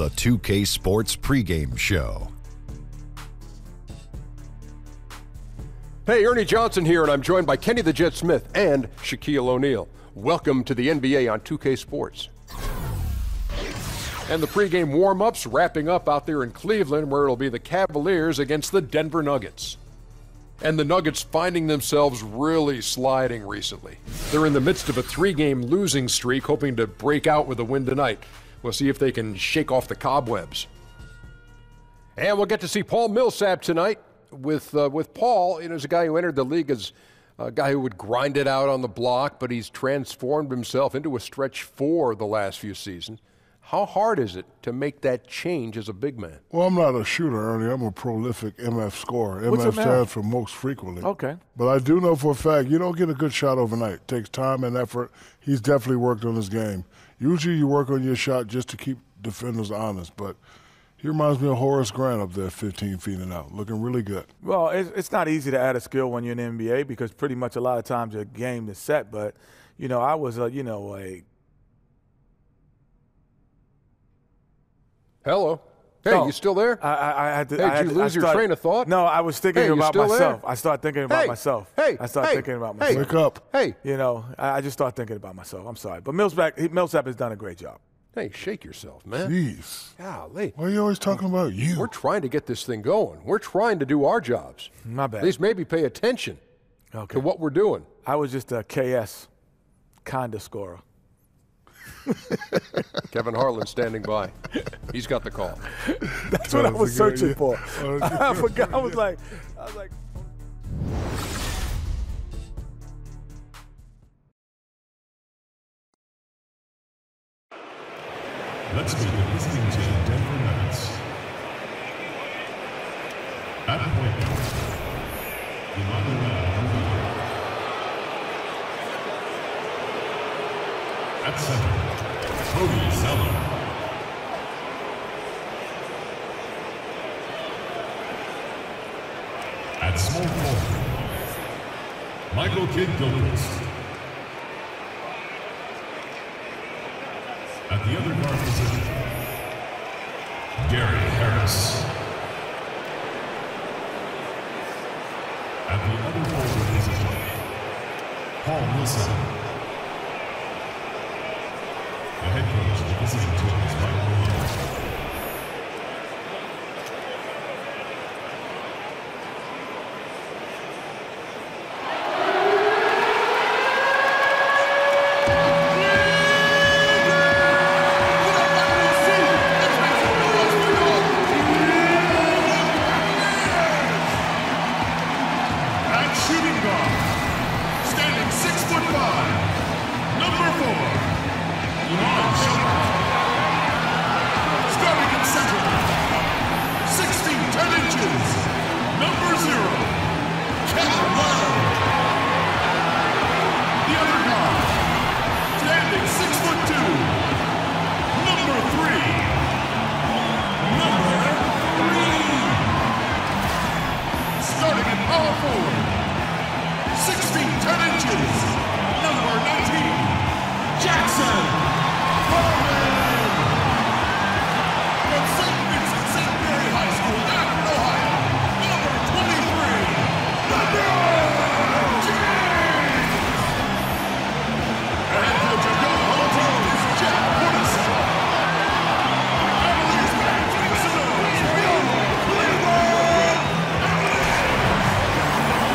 the 2K Sports pregame show. Hey, Ernie Johnson here, and I'm joined by Kenny the Jet Smith and Shaquille O'Neal. Welcome to the NBA on 2K Sports. And the pregame warm-ups wrapping up out there in Cleveland, where it'll be the Cavaliers against the Denver Nuggets. And the Nuggets finding themselves really sliding recently. They're in the midst of a 3-game losing streak, hoping to break out with a win tonight. We'll see if they can shake off the cobwebs. And we'll get to see Paul Millsap tonight. With Paul, he's a guy who entered the league as a guy who would grind it out on the block, but he's transformed himself into a stretch 4 the last few seasons. How hard is it to make that change as a big man? Well, I'm not a shooter, Ernie. I'm a prolific MF scorer. MF stands for most frequently. Okay. But I do know for a fact you don't get a good shot overnight. It takes time and effort. He's definitely worked on his game. Usually you work on your shot just to keep defenders honest, but he reminds me of Horace Grant up there 15 feet and out, looking really good. Well, it's not easy to add a skill when you're in the NBA because pretty much a lot of times your game is set. But, I was Hello. Hey, you still there? Did you lose your train of thought? No, I was thinking about myself. There? I started thinking about myself. I started thinking about myself. Wake up. Hey. I just started thinking about myself. I'm sorry. But Millsap has done a great job. Hey, shake yourself, man. Jeez. Golly. Why are you always talking about you? We're trying to get this thing going. We're trying to do our jobs. My bad. At least maybe pay attention to what we're doing. I was just a KS kind of scorer. Kevin Harlan standing by. He's got the call. That's what I was searching for. I forgot. I was like. Let's begin listening to the Denver Nuggets. At point guard, at center, Cody Zeller. At small forward, Michael Kidd-Gilchrist. At the other guard position, Gary Harris. At the other forward position, Paul Millsap. The head coach of the visiting team is Mike Malone.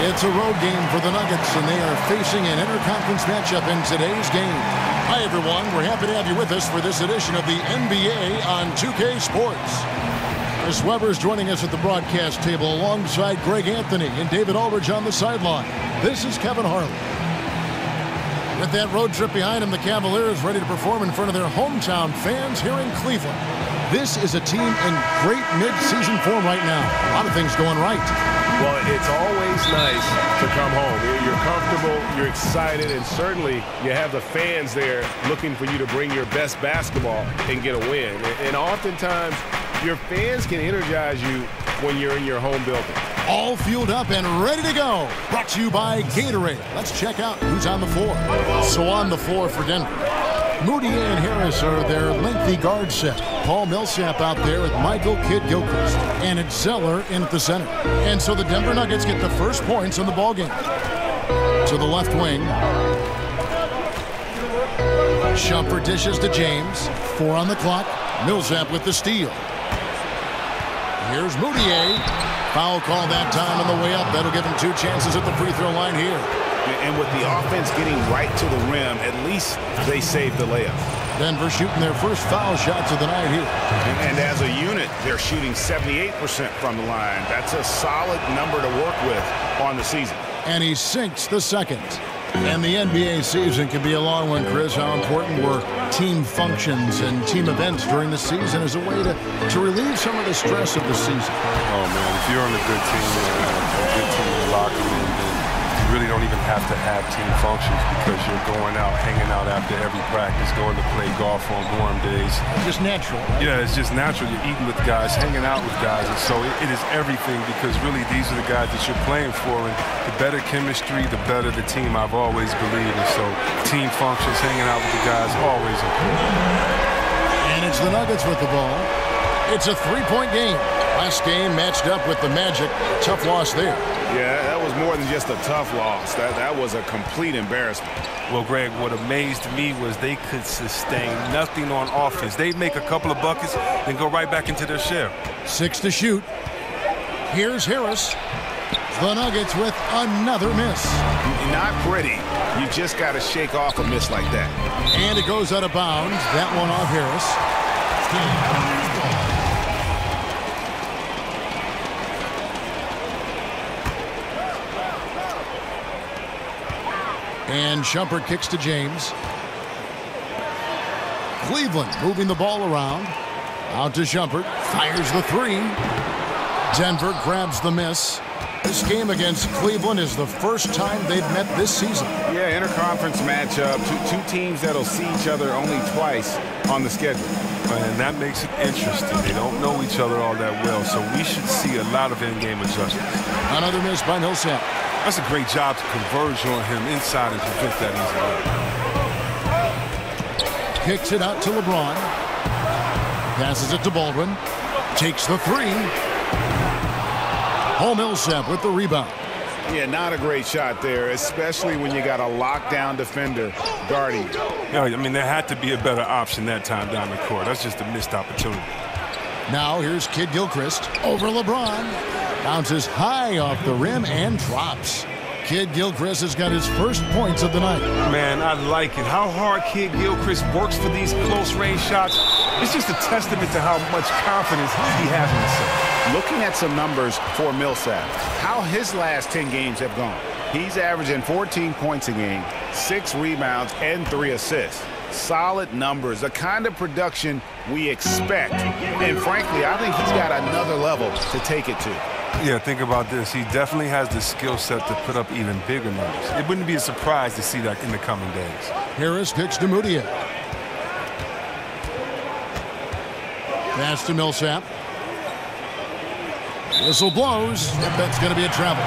It's a road game for the Nuggets, and they are facing an interconference matchup in today's game. Hi, everyone. We're happy to have you with us for this edition of the NBA on 2K Sports. Chris Webber's joining us at the broadcast table alongside Greg Anthony and David Aldridge on the sideline. This is Kevin Harlan. With that road trip behind him, the Cavaliers ready to perform in front of their hometown fans here in Cleveland. This is a team in great mid-season form right now. A lot of things going right. Well, it's always nice to come home. You're comfortable, you're excited, and certainly you have the fans there looking for you to bring your best basketball and get a win. And oftentimes, your fans can energize you when you're in your home building. All fueled up and ready to go. Brought to you by Gatorade. Let's check out who's on the floor. So on the floor for Denver, Moody and Harris are their lengthy guard set. Paul Millsap out there with Michael Kidd-Gilchrist. And it's Zeller in at the center. And so the Denver Nuggets get the first points in the ballgame. To the left wing. Shumpert dishes to James. 4 on the clock. Millsap with the steal. Here's Moutier. Foul call that time on the way up. That'll give him 2 chances at the free throw line here. And with the offense getting right to the rim, at least they saved the layup. Denver shooting their first foul shots of the night here. And as a unit, they're shooting 78% from the line. That's a solid number to work with on the season. And he sinks the second. And the NBA season can be a long one, Chris. How important were team functions and team events during the season as a way to relieve some of the stress of the season? Oh, man, if you're on a good team, a good team in the locker room, then you really don't even have to have team functions because you're going out, hanging out after every practice, going to play golf on warm days. Just natural, right? Yeah, it's just natural. You're eating with guys, hanging out with guys, and so it is everything because really these are the guys that you're playing for, and the better chemistry, the better the team, I've always believed. And so team functions, hanging out with the guys, always important. And it's the Nuggets with the ball. It's a 3-point game. Last game matched up with the Magic. Tough loss there. Yeah, that was more than just a tough loss. That was a complete embarrassment. Well, Greg, what amazed me was they could sustain nothing on offense. They'd make a couple of buckets, then go right back into their shell. 6 to shoot. Here's Harris. The Nuggets with another miss. Not pretty. You just got to shake off a miss like that. And it goes out of bounds. That one off Harris. And Shumpert kicks to James. Cleveland moving the ball around. Out to Shumpert. Fires the 3. Denver grabs the miss. This game against Cleveland is the first time they've met this season. Yeah, interconference matchup. Two teams that'll see each other only twice on the schedule. And that makes it interesting. They don't know each other all that well, so we should see a lot of in-game adjustments. Another miss by Millsap. That's a great job to converge on him inside and prevent that easy. Kicks it out to LeBron. Passes it to Baldwin. Takes the 3. Paul Millsap with the rebound. Yeah, not a great shot there, especially when you got a lockdown defender guarding. Yeah, I mean, there had to be a better option that time down the court. That's just a missed opportunity. Now here's Kidd-Gilchrist over LeBron. Bounces high off the rim and drops. Kidd-Gilchrist has got his first points of the night. Man, I like it. How hard Kidd-Gilchrist works for these close-range shots. It's just a testament to how much confidence he has in himself. Looking at some numbers for Millsap, how his last 10 games have gone. He's averaging 14 points a game, 6 rebounds, and 3 assists. Solid numbers, the kind of production we expect. And frankly, I think he's got another level to take it to. Yeah, think about this. He definitely has the skill set to put up even bigger numbers. It wouldn't be a surprise to see that in the coming days. Harris kicks to Moutier. Pass to Millsap. Whistle blows. That's going to be a travel.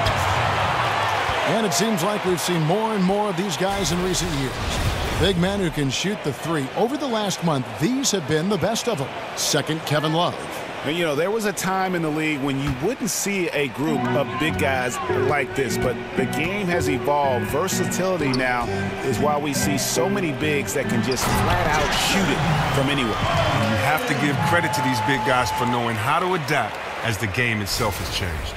And it seems like we've seen more and more of these guys in recent years. Big men who can shoot the 3. Over the last month, these have been the best of them. Second, Kevin Love. And, you know, there was a time in the league when you wouldn't see a group of big guys like this, but the game has evolved. Versatility now is why we see so many bigs that can just flat out shoot it from anywhere. You have to give credit to these big guys for knowing how to adapt as the game itself has changed.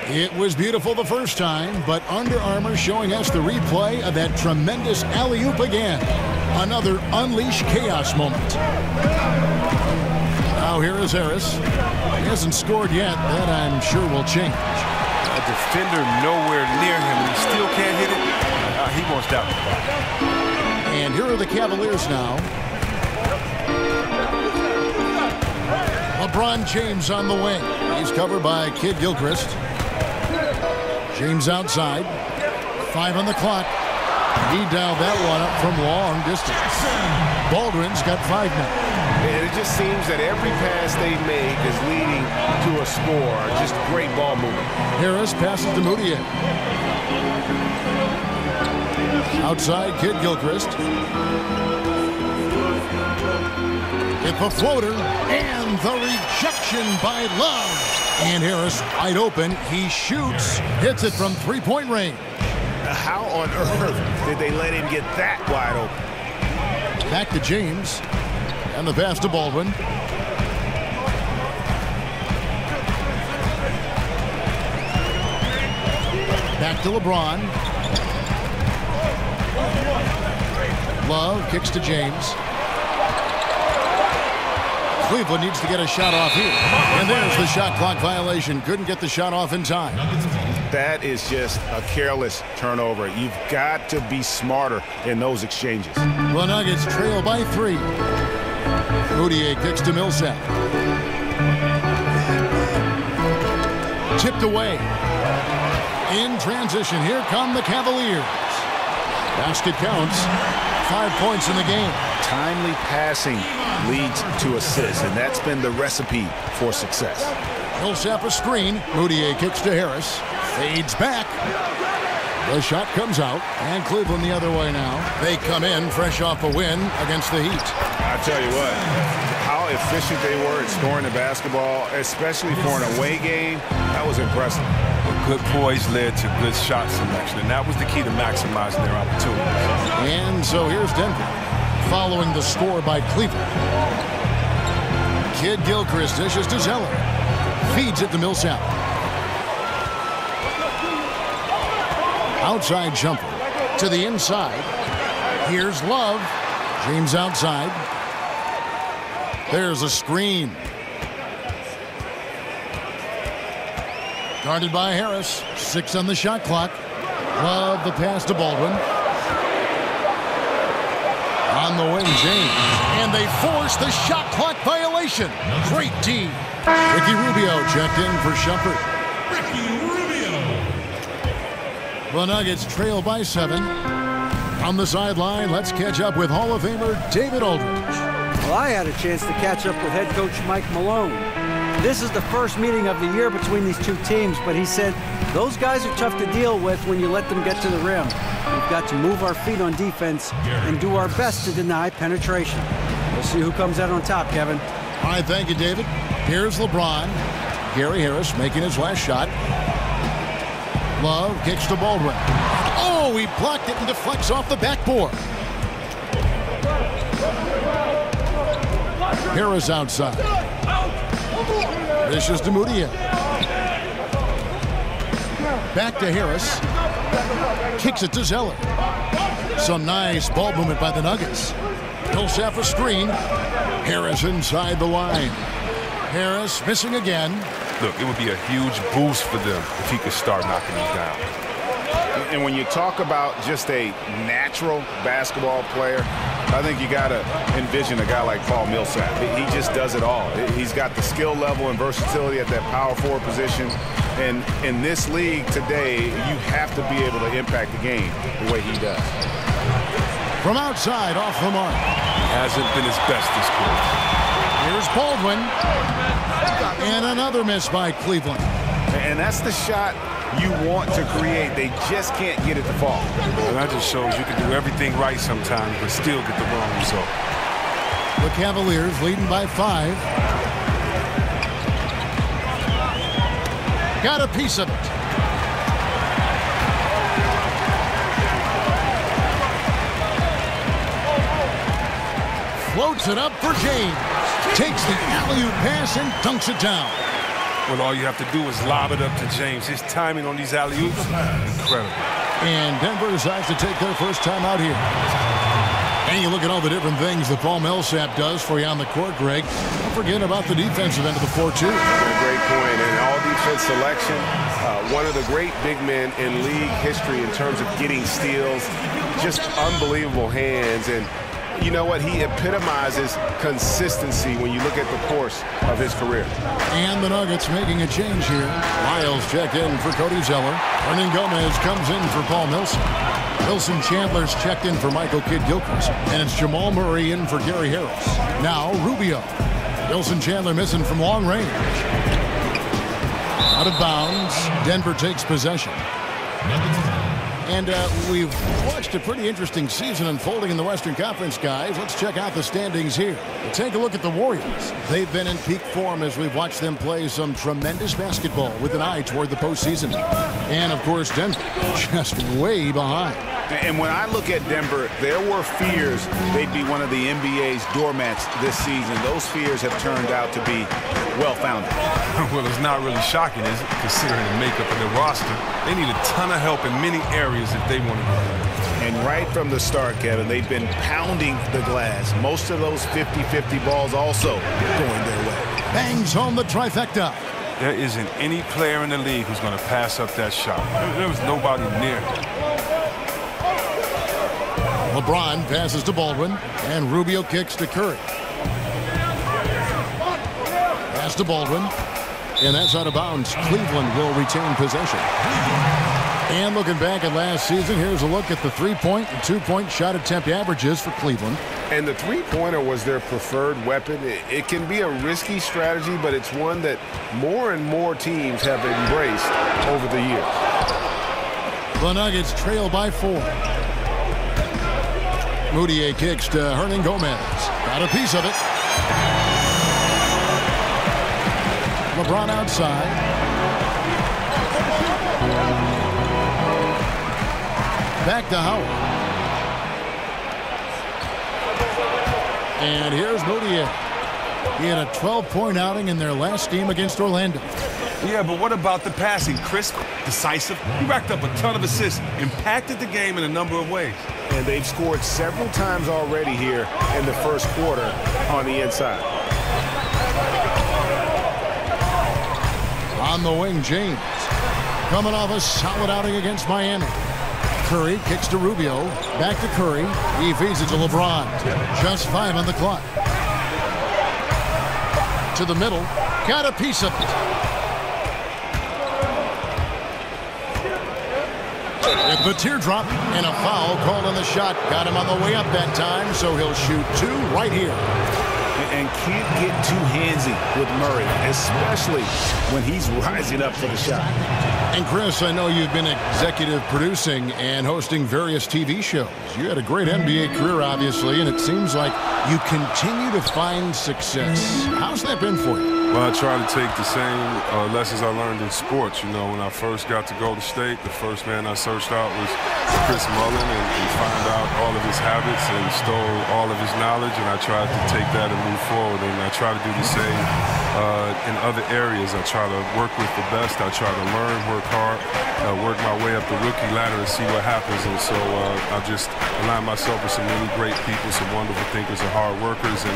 It was beautiful the first time, but Under Armour showing us the replay of that tremendous alley-oop again. Another unleash chaos moment. Now here is Harris. He hasn't scored yet. That I'm sure will change. A defender nowhere near him, and he still can't hit it. He wants that one. And here are the Cavaliers now. LeBron James on the wing. He's covered by Kidd-Gilchrist. James outside. 5 on the clock. He dialed that one up from long distance. Baldwin's got 5 now. And it just seems that every pass they make is leading to a score. Just great ball movement. Harris passes to Moutier. Outside, Kidd-Gilchrist. With the floater and the rejection by Love. And Harris wide open. He shoots. Hits it from three-point range. How on earth did they let him get that wide open? Back to James. And the pass to Baldwin. Back to LeBron. Love kicks to James. Cleveland needs to get a shot off here. And there's the shot clock violation. Couldn't get the shot off in time. That is just a careless turnover. You've got to be smarter in those exchanges. The Nuggets trail by 3. Moutier kicks to Millsap. Tipped away. In transition, here come the Cavaliers. Basket counts. 5 points in the game. Timely passing leads to assists, and that's been the recipe for success. Millsap a screen. Moutier kicks to Harris. Fades back. The shot comes out, and Cleveland the other way now. They come in fresh off a win against the Heat. I tell you what, how efficient they were at scoring the basketball, especially for an away game, that was impressive. Good poise led to good shot selection, and that was the key to maximizing their opportunities. And so here's Denver, following the score by Cleveland. Kid Gilchrist dishes to Zeller. Feeds it to Millsap. Outside jumper to the inside. Here's Love. James outside. There's a screen. Guarded by Harris. 6 on the shot clock. Love the pass to Baldwin. On the wing, James. And they force the shot clock violation. Great team. Ricky Rubio checked in for Shumpert. The Nuggets trail by 7. On the sideline, let's catch up with Hall of Famer David Aldridge. Well, I had a chance to catch up with head coach Mike Malone. This is the first meeting of the year between these two teams, but he said those guys are tough to deal with when you let them get to the rim. We've got to move our feet on defense and do our best to deny penetration. We'll see who comes out on top, Kevin. All right, thank you, David. Here's LeBron. Gary Harris making his last shot. Love kicks to Baldwin. Oh, he blocked it and deflects off the backboard. Harris outside. This is to Moutier. Back to Harris. Kicks it to Zeller. Some nice ball movement by the Nuggets. Millsap a screen. Harris inside the line. Harris missing again. Look, it would be a huge boost for them if he could start knocking them down. And when you talk about just a natural basketball player, I think you got to envision a guy like Paul Millsap. He just does it all. He's got the skill level and versatility at that power forward position. And in this league today, you have to be able to impact the game the way he does. From outside, off the mark. Hasn't been his best this quarter. Here's Baldwin. And another miss by Cleveland. And that's the shot you want to create. They just can't get it to fall. And that just shows you can do everything right sometimes, but still get the wrong result. The Cavaliers leading by 5. Got a piece of it. Floats it up for James. Takes the alley-oop pass and dunks it down. Well, all you have to do is lob it up to James. His timing on these alley-oops, incredible. And Denver decides to take their first time out here. And you look at all the different things that Paul Millsap does for you on the court, Greg. Don't forget about the defensive end of the floor, too. Great point. And all defense selection, one of the great big men in league history in terms of getting steals. Just unbelievable hands. And you know what? He epitomizes consistency when you look at the course of his career. And the Nuggets making a change here. Miles checked in for Cody Zeller. Hernan Gomez comes in for Paul Millsap. Wilson Chandler's checked in for Michael Kidd-Gilchrist. And it's Jamal Murray in for Gary Harris. Now Rubio. Wilson Chandler missing from long range. Out of bounds. Denver takes possession. And we've watched a pretty interesting season unfolding in the Western Conference, guys. Let's check out the standings here. We'll take a look at the Warriors. They've been in peak form as we've watched them play some tremendous basketball with an eye toward the postseason. And, of course, Denver just way behind. And when I look at Denver, there were fears they'd be one of the NBA's doormats this season. Those fears have turned out to be well-founded. Well, it's not really shocking, is it? Considering the makeup of their roster, they need a ton of help in many areas if they want to go. And right from the start, Kevin, they've been pounding the glass. Most of those 50-50 balls also going their way. Bangs home the trifecta. There isn't any player in the league who's going to pass up that shot. There was nobody near him. LeBron passes to Baldwin, and Rubio kicks to Curry. Pass to Baldwin, and that's out of bounds. Cleveland will retain possession. And looking back at last season, here's a look at the three-point and two-point shot attempt averages for Cleveland. And the three-pointer was their preferred weapon. It can be a risky strategy, but it's one that more and more teams have embraced over the years. The Nuggets trail by 4. Moutier kicks to Hernan Gomez. Got a piece of it. LeBron outside. Back to Howard. And here's Moutier. He had a 12-point outing in their last game against Orlando. Yeah, but what about the passing? Crisp, decisive. He racked up a ton of assists, impacted the game in a number of ways. And they've scored several times already here in the first quarter on the inside. On the wing, James. Coming off a solid outing against Miami. Curry kicks to Rubio. Back to Curry. He feeds it to LeBron. Just 5 on the clock. To the middle. Got a piece of it. With the teardrop and a foul called on the shot. Got him on the way up that time, so he'll shoot 2 right here. And can't get too handsy with Murray, especially when he's rising up for the shot. And Chris, I know you've been executive producing and hosting various TV shows. You had a great NBA career, obviously, and it seems like you continue to find success. How's that been for you? Well, I try to take the same lessons I learned in sports. You know, when I first got to Golden State, the first man I searched out was Chris Mullin and find out all of his habits and stole all of his knowledge, and I tried to take that and move forward, and I try to do the same in other areas. I try to work with the best. I try to learn, work hard, work my way up the rookie ladder and see what happens. And so I just align myself with some really great people, some wonderful thinkers and hard workers, and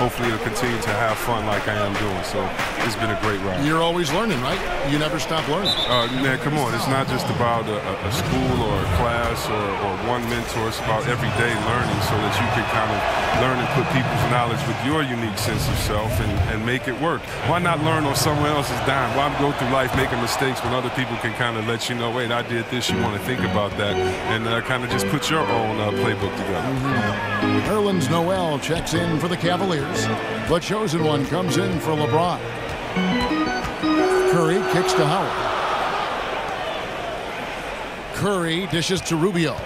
hopefully it'll continue to have fun like I am doing. So it's been a great ride. You're always learning, right? You never stop learning. Man, come on. It's not just about a school or a class or one mentor. It's about everyday learning so that you can kind of learn and put people's knowledge with your unique sense of self and make it work. Why not learn on someone else's dime? Why go through life making mistakes when other people can kind of let you know, wait, I did this, you want to think about that, and kind of just put your own playbook together. Nerlens Noel checks in for the Cavaliers. The chosen one comes in for LeBron. Curry kicks to Howard. Curry dishes to Rubio.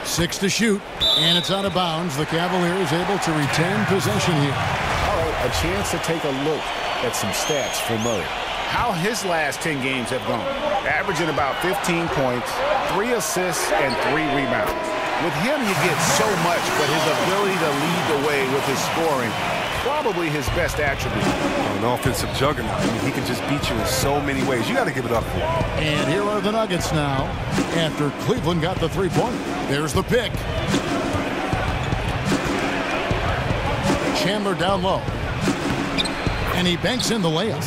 6 to shoot, and it's out of bounds. The Cavaliers able to retain possession here. All right, a chance to take a look at some stats for Murray. How his last 10 games have gone. Averaging about 15 points, 3 assists, and 3 rebounds. With him, you get so much, but his ability to lead the way with his scoring, probably his best attribute. An offensive juggernaut. I mean, he can just beat you in so many ways. You got to give it up for him. And here are the Nuggets now. After Cleveland got the three-pointer, there's the pick. Chandler down low. And he banks in the layup.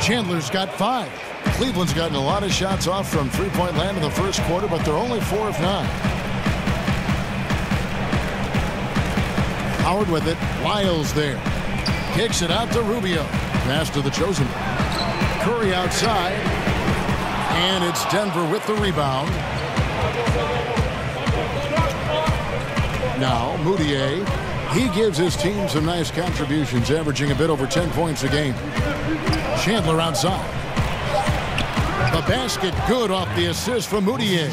Chandler's got 5. Cleveland's gotten a lot of shots off from three-point land in the first quarter, but they're only 4 of 9. Howard with it. Lyles there. Kicks it out to Rubio. Pass to the chosen. Curry outside. And it's Denver with the rebound. Now, Moutier. He gives his team some nice contributions, averaging a bit over 10 points a game. Chandler outside. The basket good off the assist from Moutier.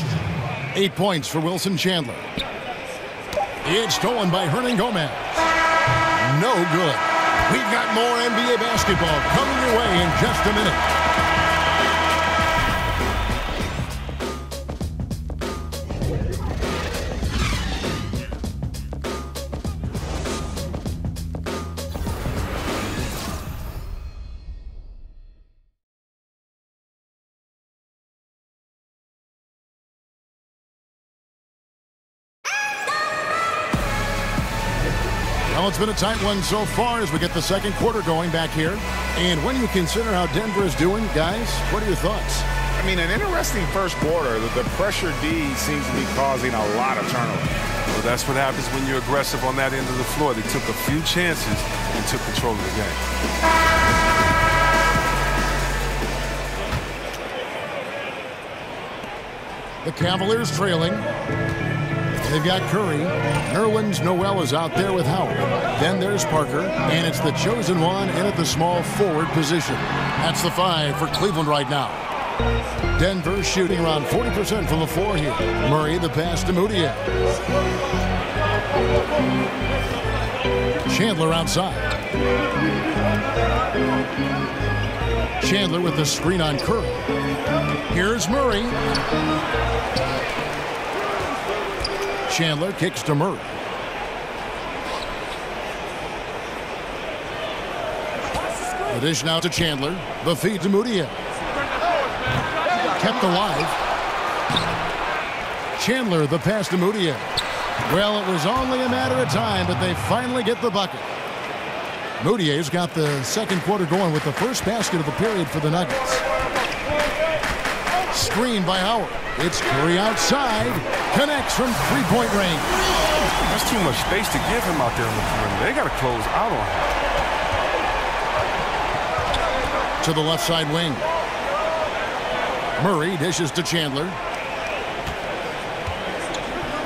8 points for Wilson Chandler. It's stolen by Hernan Gomez. No good. We've got more NBA basketball coming your way in just a minute. Well, it's been a tight one so far as we get the second quarter going back here. And when you consider how Denver is doing, guys, what are your thoughts? I mean, an interesting first quarter. The pressure D seems to be causing a lot of turnover. Well, that's what happens when you're aggressive on that end of the floor. They took a few chances and took control of the game. The Cavaliers trailing. They've got Curry. Nerlens Noel is out there with Howard. Then there's Parker, and it's the chosen one in at the small forward position. That's the 5 for Cleveland right now. Denver shooting around 40% from the floor here. Murray the pass to Moutier. Chandler outside. Chandler with the screen on Curry. Here's Murray. Chandler kicks to Murray. The dish now to Chandler. The feed to Moutier. Kept alive. Chandler the pass to Moutier. Well, it was only a matter of time, but they finally get the bucket. Moutier's got the second quarter going with the first basket of the period for the Nuggets. Screen by Howard. It's Curry outside. Connects from three-point range. That's too much space to give him out there on the perimeter. They got to close out on him. To the left side wing. Murray dishes to Chandler.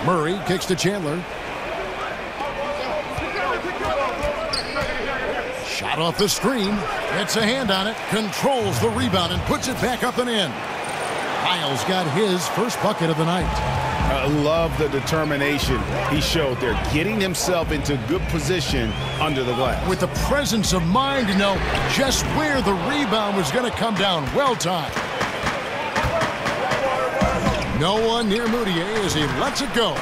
Murray kicks to Chandler. Shot off the screen. Gets a hand on it. Controls the rebound and puts it back up and in. Lyles got his first bucket of the night. I love the determination he showed there, getting himself into good position under the glass. With the presence of mind to know just where the rebound was going to come down. Well timed. No one near Moutier as he lets it go.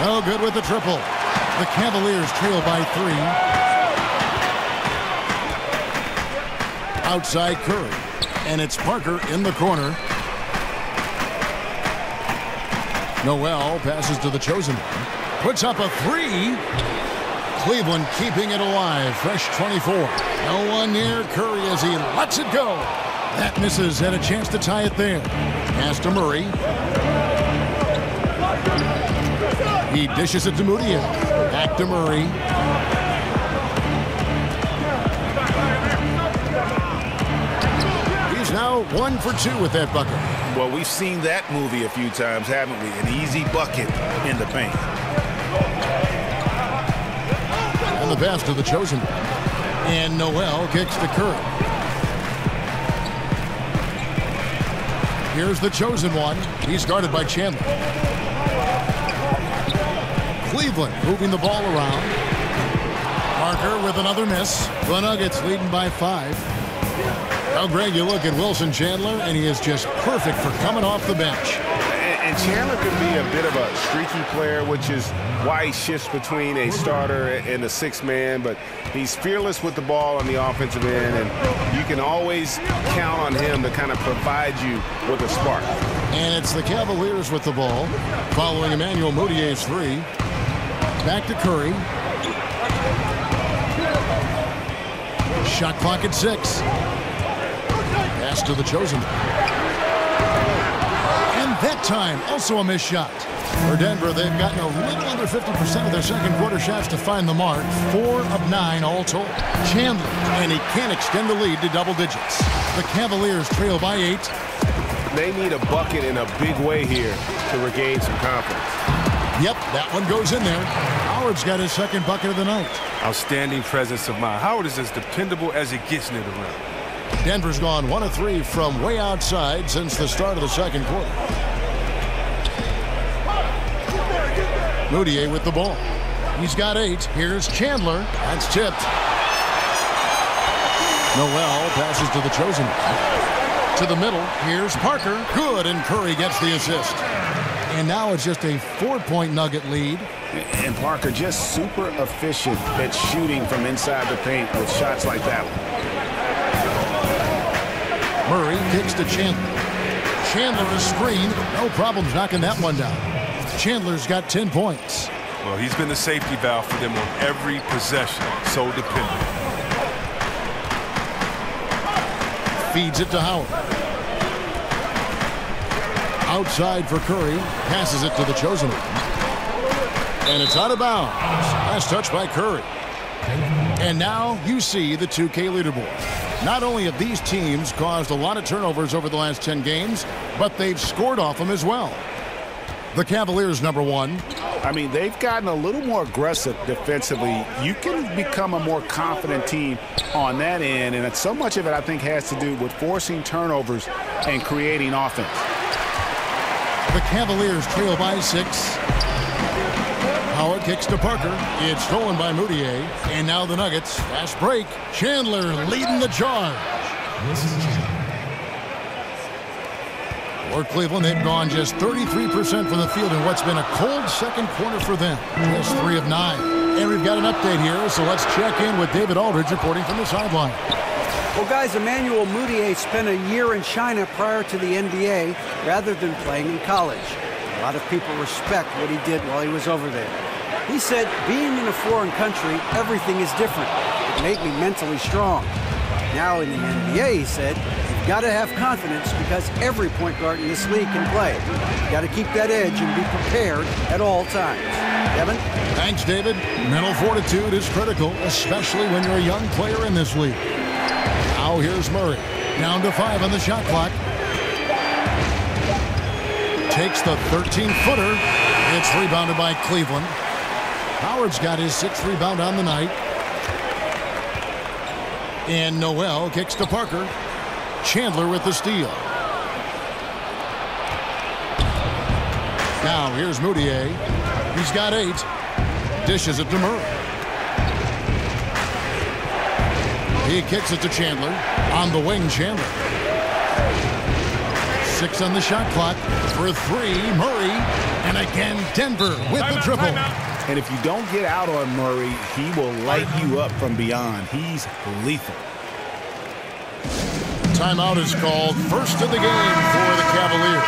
No good with the triple. The Cavaliers trail by 3. Outside Curry. And it's Parker in the corner. Noel passes to the chosen one. Puts up a 3. Cleveland keeping it alive. Fresh 24. No one near Curry as he lets it go. That misses. Had a chance to tie it there. Pass to Murray. He dishes it to Moutier. Back to Murray. He's now 1 for 2 with that bucket. Well, we've seen that movie a few times, haven't we? An easy bucket in the paint. And the pass to the chosen one. And Noel kicks to Curry. Here's the chosen one. He's guarded by Chandler. Cleveland moving the ball around. Parker with another miss. The Nuggets leading by 5. Now, Greg, you look at Wilson Chandler, and he is just perfect for coming off the bench. And Chandler could be a bit of a streaky player, which is why he shifts between a starter and a 6th man. But he's fearless with the ball on the offensive end, and you can always count on him to kind of provide you with a spark. And it's the Cavaliers with the ball, following Emmanuel Moutier's 3. Back to Curry. Shot clock at 6. Pass to the chosen. And that time, also a missed shot. For Denver, they've gotten a little under 50% of their second quarter shots to find the mark. 4 of 9 all told. Chandler, and he can't extend the lead to double digits. The Cavaliers trail by 8. They need a bucket in a big way here to regain some confidence. Yep, that one goes in there. Howard's got his second bucket of the night. Outstanding presence of mind. Howard is as dependable as it gets near the rim. Denver's gone 1 of 3 from way outside since the start of the second quarter. Moutier with the ball. He's got 8. Here's Chandler. That's tipped. Noel passes to the chosen one. To the middle. Here's Parker. Good, and Curry gets the assist. And now it's just a 4-point Nugget lead. And Parker just super efficient at shooting from inside the paint with shots like that one. Murray kicks to Chandler. Chandler a screen. No problems knocking that one down. Chandler's got 10 points. Well, he's been the safety valve for them on every possession. So dependent. Feeds it to Howard. Outside for Curry. Passes it to the chosen one. And it's out of bounds. Last touch by Curry. And now you see the 2K leaderboard. Not only have these teams caused a lot of turnovers over the last 10 games, but they've scored off them as well. The Cavaliers, number 1. I mean, they've gotten a little more aggressive defensively. You can become a more confident team on that end, and so much of it, I think, has to do with forcing turnovers and creating offense. The Cavaliers trail by 6. Howard kicks to Parker. It's stolen by Moutier. And now the Nuggets. Fast break. Chandler leading the charge. For Cleveland, they've gone just 33% from the field in what's been a cold second quarter for them. Just 3 of 9. And we've got an update here, so let's check in with David Aldridge reporting from the sideline. Well, guys, Emmanuel Moutier spent a year in China prior to the NBA rather than playing in college. A lot of people respect what he did while he was over there. He said, being in a foreign country, everything is different. It made me mentally strong. Now in the NBA, he said, you've got to have confidence because every point guard in this league can play. You've got to keep that edge and be prepared at all times. Kevin? Thanks, David. Mental fortitude is critical, especially when you're a young player in this league. Now here's Murray. Down to 5 on the shot clock. Takes the 13-footer. It's rebounded by Cleveland. Howard's got his 6th rebound on the night. And Noel kicks to Parker. Chandler with the steal. Now here's Moutier. He's got 8. Dishes it to Murray. He kicks it to Chandler. On the wing, Chandler. 6 on the shot clock. For 3, Murray. And again, Denver with the triple. And if you don't get out on Murray, he will light you up from beyond. He's lethal. Timeout is called. First of the game for the Cavaliers.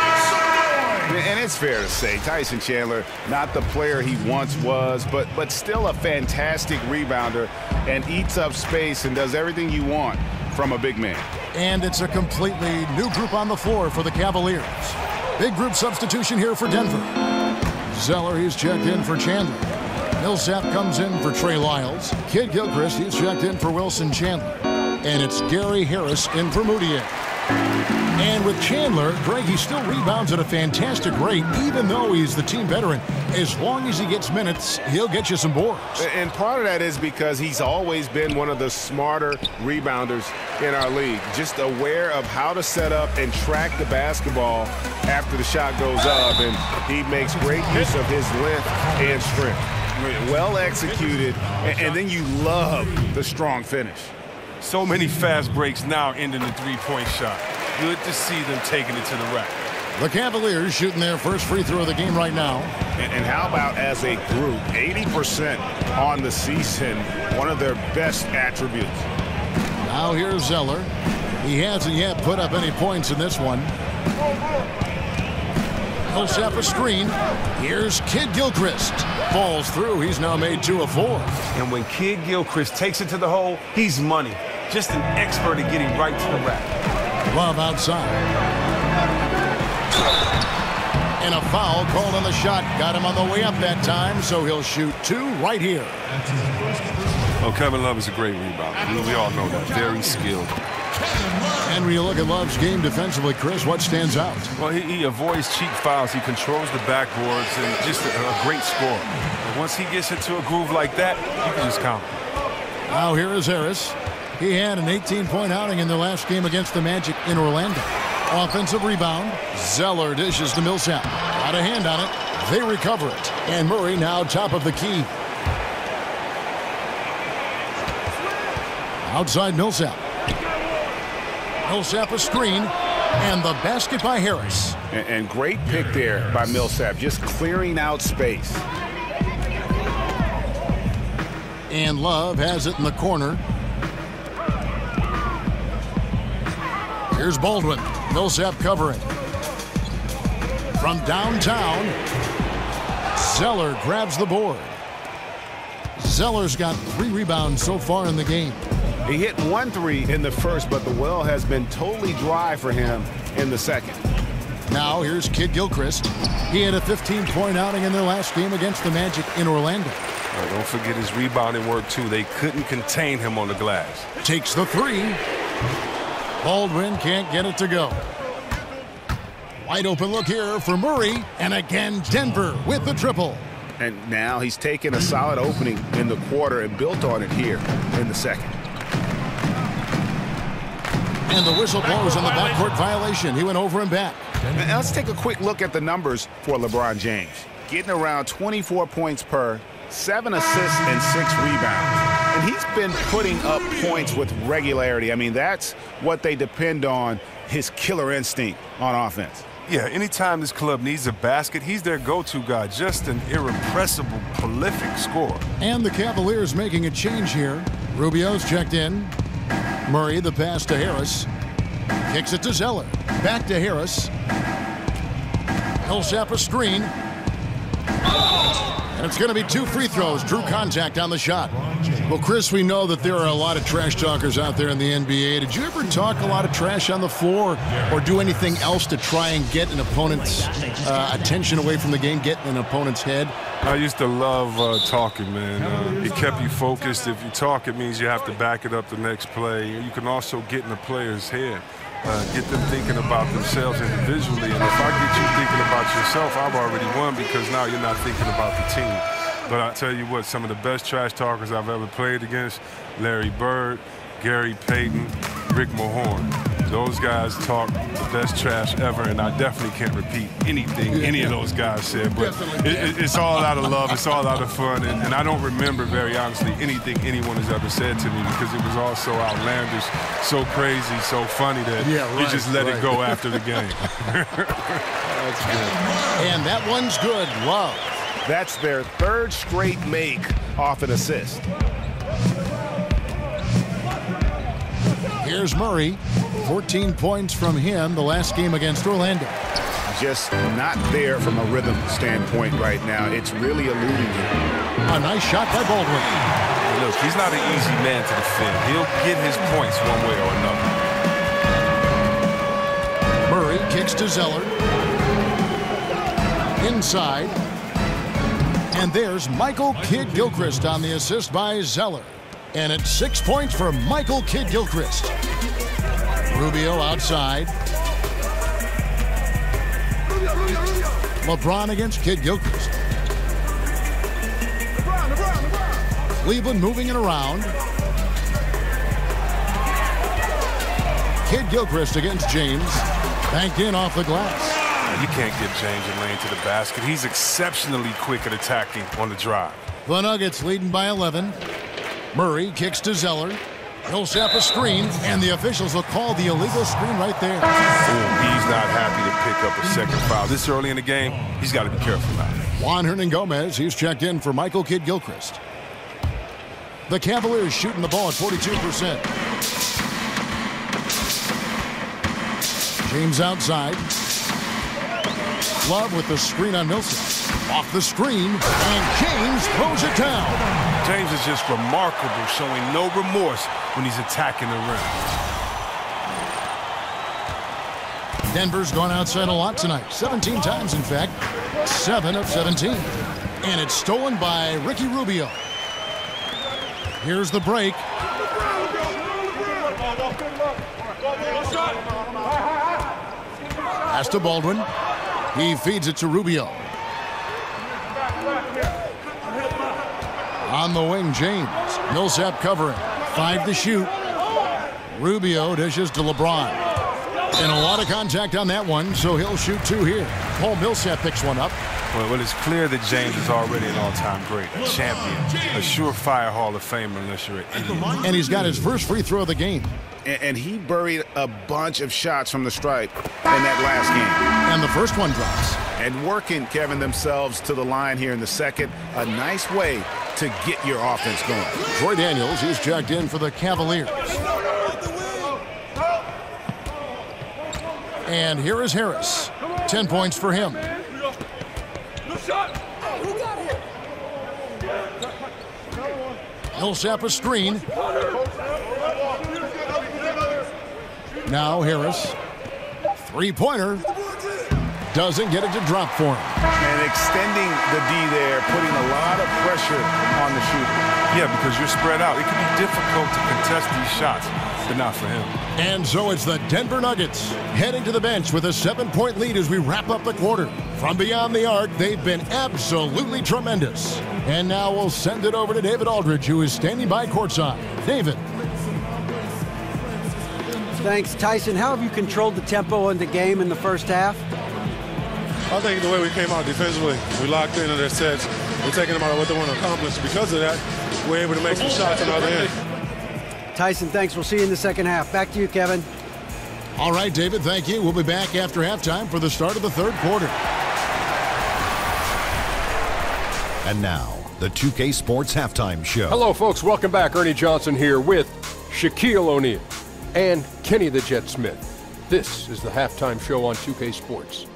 And it's fair to say, Tyson Chandler, not the player he once was, but still a fantastic rebounder and eats up space and does everything you want from a big man. And it's a completely new group on the floor for the Cavaliers. Big group substitution here for Denver. Zeller, he's checked in for Chandler. Millsap comes in for Trey Lyles. Kid Gilchrist, he's checked in for Wilson Chandler. And it's Gary Harris in for Moutier. And with Chandler, Greg, he still rebounds at a fantastic rate, even though he's the team veteran. As long as he gets minutes, he'll get you some boards. And part of that is because he's always been one of the smarter rebounders in our league. Just aware of how to set up and track the basketball after the shot goes up. And he makes great use of his length and strength. Well executed. And then you love the strong finish. So many fast breaks now ending the three-point shot. Good to see them taking it to the rack. The Cavaliers shooting their first free throw of the game right now. And how about as a group, 80% on the season, one of their best attributes. Now here's Zeller. He hasn't yet put up any points in this one. He'll set a screen. Here's Kid Gilchrist. Falls through. He's now made 2 of 4. And when Kid Gilchrist takes it to the hole, he's money. Just an expert at getting right to the rack. Love outside. And a foul called on the shot. Got him on the way up that time, so he'll shoot 2 right here. Oh, Kevin Love is a great rebounder. We all know that. Very skilled. And when you look at Love's game defensively, Chris, what stands out? Well, he avoids cheap fouls. He controls the backboards and just a great scorer. But once he gets into a groove like that, you can just count him. Now here is Harris. He had an 18-point outing in their last game against the Magic in Orlando. Offensive rebound. Zeller dishes to Millsap. Got a hand on it. They recover it. And Murray now top of the key. Outside Millsap. Millsap a screen. And the basket by Harris. And great pick there by Millsap. Just clearing out space. And Love has it in the corner. Here's Baldwin. Millsap covering. From downtown, Zeller grabs the board. Zeller's got 3 rebounds so far in the game. He hit 1 3 in the first, but the well has been totally dry for him in the second. Now here's Kid Gilchrist. He had a 15-point outing in their last game against the Magic in Orlando. Don't forget his rebounding work, too. They couldn't contain him on the glass. Takes the 3. Baldwin can't get it to go. Wide open look here for Murray. And again, Denver with the triple. And now he's taken a solid opening in the quarter and built on it here in the second. And the whistle blows on the backcourt violation. He went over and back. Now let's take a quick look at the numbers for LeBron James. Getting around 24 points per, 7 assists and 6 rebounds. And he's been putting up points with regularity. I mean, that's what they depend on, his killer instinct on offense. Yeah, anytime this club needs a basket, he's their go-to guy. Just an irrepressible, prolific scorer. And the Cavaliers making a change here. Rubio's checked in. Murray, the pass to Harris. Kicks it to Zeller. Back to Harris. Millsap a screen. And it's going to be 2 free throws. Drew contact on the shot. Well, Chris, we know that there are a lot of trash talkers out there in the NBA. Did you ever talk a lot of trash on the floor or do anything else to try and get an opponent's attention away from the game, get in an opponent's head? I used to love talking, man. It kept you focused. If you talk, it means you have to back it up the next play. You can also get in the player's head, get them thinking about themselves individually. And if I get you thinking about yourself, I've already won because now you're not thinking about the team. But I tell you what, some of the best trash talkers I've ever played against, Larry Bird, Gary Payton, Rick Mahorn. Those guys talk the best trash ever, and I definitely can't repeat anything any of those guys said. But it's all out of love. It's all out of fun. And I don't remember, very honestly, anything anyone has ever said to me because it was all so outlandish, so crazy, so funny that you just let it go after the game. That's good. And that one's good. Love. That's their 3rd straight make off an assist. Here's Murray. 14 points from him the last game against Orlando. Just not there from a rhythm standpoint right now. It's really eluding him. A nice shot by Baldwin. Look, he's not an easy man to defend. He'll get his points one way or another. Murray kicks to Zeller. Inside. And there's Michael Kidd-Gilchrist on the assist by Zeller. And it's 6 points for Michael Kidd-Gilchrist. Rubio outside. LeBron against Kidd-Gilchrist. Cleveland moving it around. Kidd-Gilchrist against James. Banked in off the glass. You can't get James in lane to the basket. He's exceptionally quick at attacking on the drive. The Nuggets leading by 11. Murray kicks to Zeller. Millsap a screen, and the officials will call the illegal screen right there. He's not happy to pick up a second foul. This early in the game, he's got to be careful now. Juan Hernangomez, he's checked in for Michael Kidd-Gilchrist. The Cavaliers shooting the ball at 42%. James outside. Love with the screen on Millsap. Off the screen, and James throws it down. James is just remarkable, showing no remorse when he's attacking the rim. Denver's gone outside a lot tonight. 17 times, in fact. 7 of 17. And it's stolen by Ricky Rubio. Here's the break. Pass to Baldwin. He feeds it to Rubio. On the wing, James. Millsap covering. 5 to shoot. Rubio dishes to LeBron. And a lot of contact on that one, so he'll shoot 2 here. Paul Millsap picks one up. Well, it's clear that James is already an all-time great, a champion, a surefire Hall of Famer unless you're an idiot. And he's got his first free throw of the game. And he buried a bunch of shots from the stripe in that last game. And the first one drops. And working, Kevin, themselves to the line here in the second. A nice way to get your offense going. Troy Daniels, he's checked in for the Cavaliers. And here is Harris. 10 points for him. Millsap a screen. Now Harris. Three-pointer. Doesn't get it to drop for him. And extending the D there, putting a lot of pressure on the shooter. Yeah, because you're spread out. It can be difficult to contest these shots, but not for him. And so it's the Denver Nuggets heading to the bench with a 7-point lead as we wrap up the quarter. From beyond the arc, they've been absolutely tremendous. And now we'll send it over to David Aldridge, who is standing by courtside. David. Thanks, Tyson. How have you controlled the tempo in the game in the first half? I think the way we came out defensively, we locked into their sets. We're taking them out of what they want to accomplish. Because of that, we're able to make some shots on the other end. Tyson, thanks. We'll see you in the second half. Back to you, Kevin. All right, David, thank you. We'll be back after halftime for the start of the third quarter. And now, the 2K Sports Halftime Show. Hello, folks. Welcome back. Ernie Johnson here with Shaquille O'Neal and Kenny the Jet Smith. This is the halftime show on 2K Sports.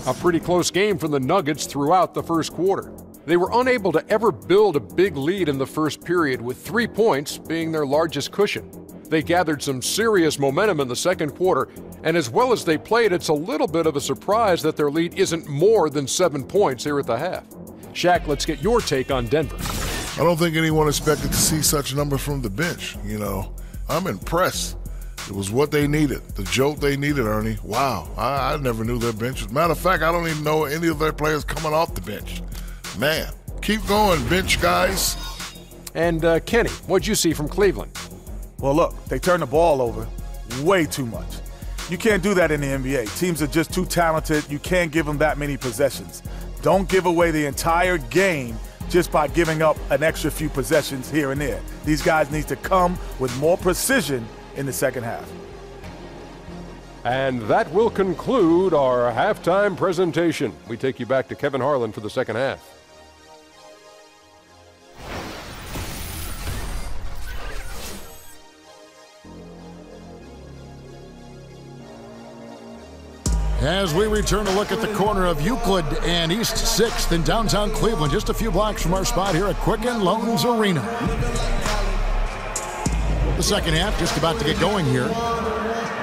A pretty close game for the Nuggets throughout the first quarter. They were unable to ever build a big lead in the first period, with 3 points being their largest cushion. They gathered some serious momentum in the second quarter, and as well as they played, it's a little bit of a surprise that their lead isn't more than 7 points here at the half. Shaq, let's get your take on Denver. I don't think anyone expected to see such numbers from the bench. You know, I'm impressed. It was what they needed, the jolt they needed, Ernie. Wow, I never knew their bench. As a matter of fact, I don't even know any of their players coming off the bench. Man, keep going, bench guys. And Kenny, what'd you see from Cleveland? Well, look, they turn the ball over way too much. You can't do that in the NBA. Teams are just too talented. You can't give them that many possessions. Don't give away the entire game just by giving up an extra few possessions here and there. These guys need to come with more precision in the second half. And that will conclude our halftime presentation. We take you back to Kevin Harlan for the second half. As we return to look at the corner of Euclid and East 6th in downtown Cleveland, just a few blocks from our spot here at Quicken Loans Arena. The second half just about to get going here.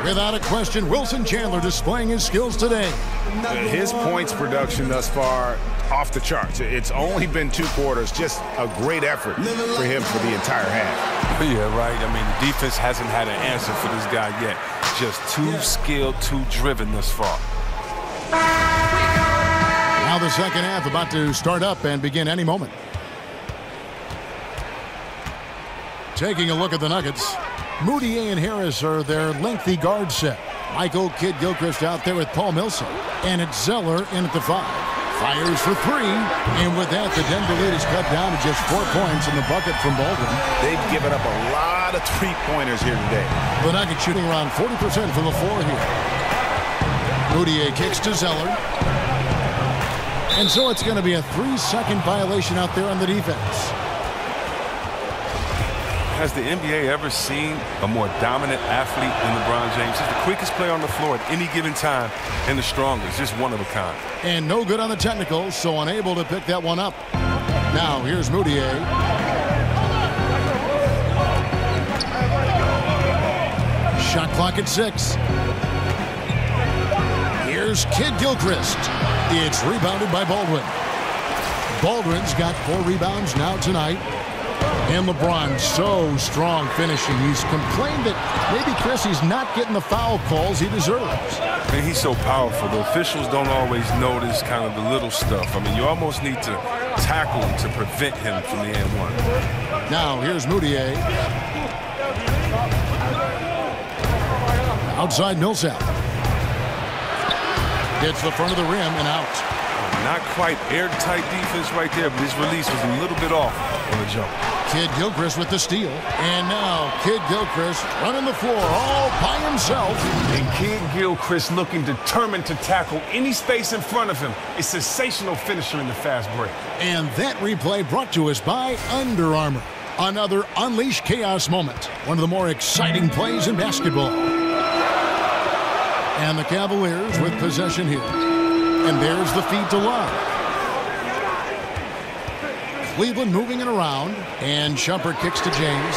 Without a question, Wilson Chandler displaying his skills today. His points production thus far off the charts. It's only been 2 quarters. Just a great effort for him for the entire half. Yeah, right. I mean, the defense hasn't had an answer for this guy yet. Just too skilled, too driven thus far. Now the second half about to start up and begin any moment. Taking a look at the Nuggets, Moutier and Harris are their lengthy guard set. Michael Kidd-Gilchrist out there with Paul Millsap. And it's Zeller in at the 5. Fires for 3. And with that, the Denver lead is cut down to just 4 points in the bucket from Baldwin. They've given up a lot of 3-pointers here today. The Nuggets shooting around 40% from the floor here. Moutier kicks to Zeller. And so it's going to be a 3-second violation out there on the defense. Has the NBA ever seen a more dominant athlete than LeBron James? He's the quickest player on the floor at any given time and the strongest, just one of a kind. And no good on the technical, so unable to pick that one up. Now here's Moutier. Shot clock at 6. Here's Kidd-Gilchrist. It's rebounded by Baldwin. Baldwin's got 4 rebounds now tonight. And LeBron so strong finishing. He's complained that maybe Chris, he's not getting the foul calls he deserves. I mean, he's so powerful. The officials don't always notice kind of the little stuff. I mean, you almost need to tackle him to prevent him from the and one. Now here's Moutier. Outside Millsap. Hits the front of the rim and out. Not quite airtight defense right there, but his release was a little bit off on the jump. Kid Gilchrist with the steal. And now Kid Gilchrist running the floor all by himself. And Kid Gilchrist looking determined to tackle any space in front of him. A sensational finisher in the fast break. And that replay brought to us by Under Armour. Another Unleash Chaos moment. One of the more exciting plays in basketball. And the Cavaliers with possession here. And there's the feed to Love. Cleveland moving it around. And Shumpert kicks to James.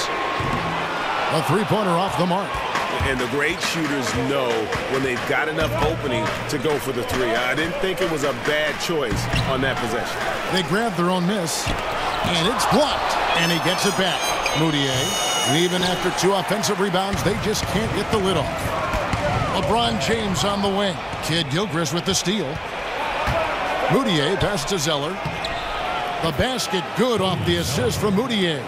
A three-pointer off the mark. And the great shooters know when they've got enough opening to go for the three. I didn't think it was a bad choice on that possession. They grab their own miss. And it's blocked. And he gets it back. Moutier. Even after 2 offensive rebounds, they just can't get the lid off. LeBron James on the wing. Kid Gilchrist with the steal. Moutier passes to Zeller. The basket good off the assist from Moutier.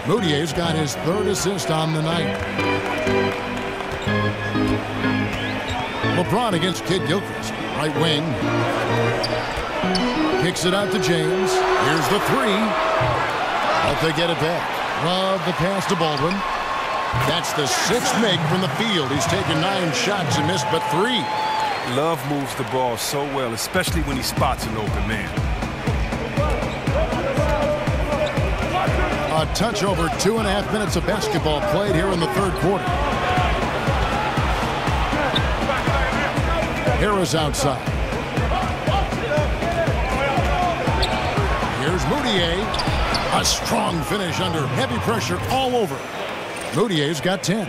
Moutier's got his 3rd assist on the night. LeBron against Kid Gilchrist. Right wing. Kicks it out to James. Here's the 3. But they get it back. Love the pass to Baldwin. That's the 6th make from the field. He's taken 9 shots and missed but 3. Love moves the ball so well, especially when he spots an open man. A touch over 2.5 minutes of basketball played here in the 3rd quarter. Harris outside. Here's Moutier. A strong finish under heavy pressure all over. Moutier's got 10.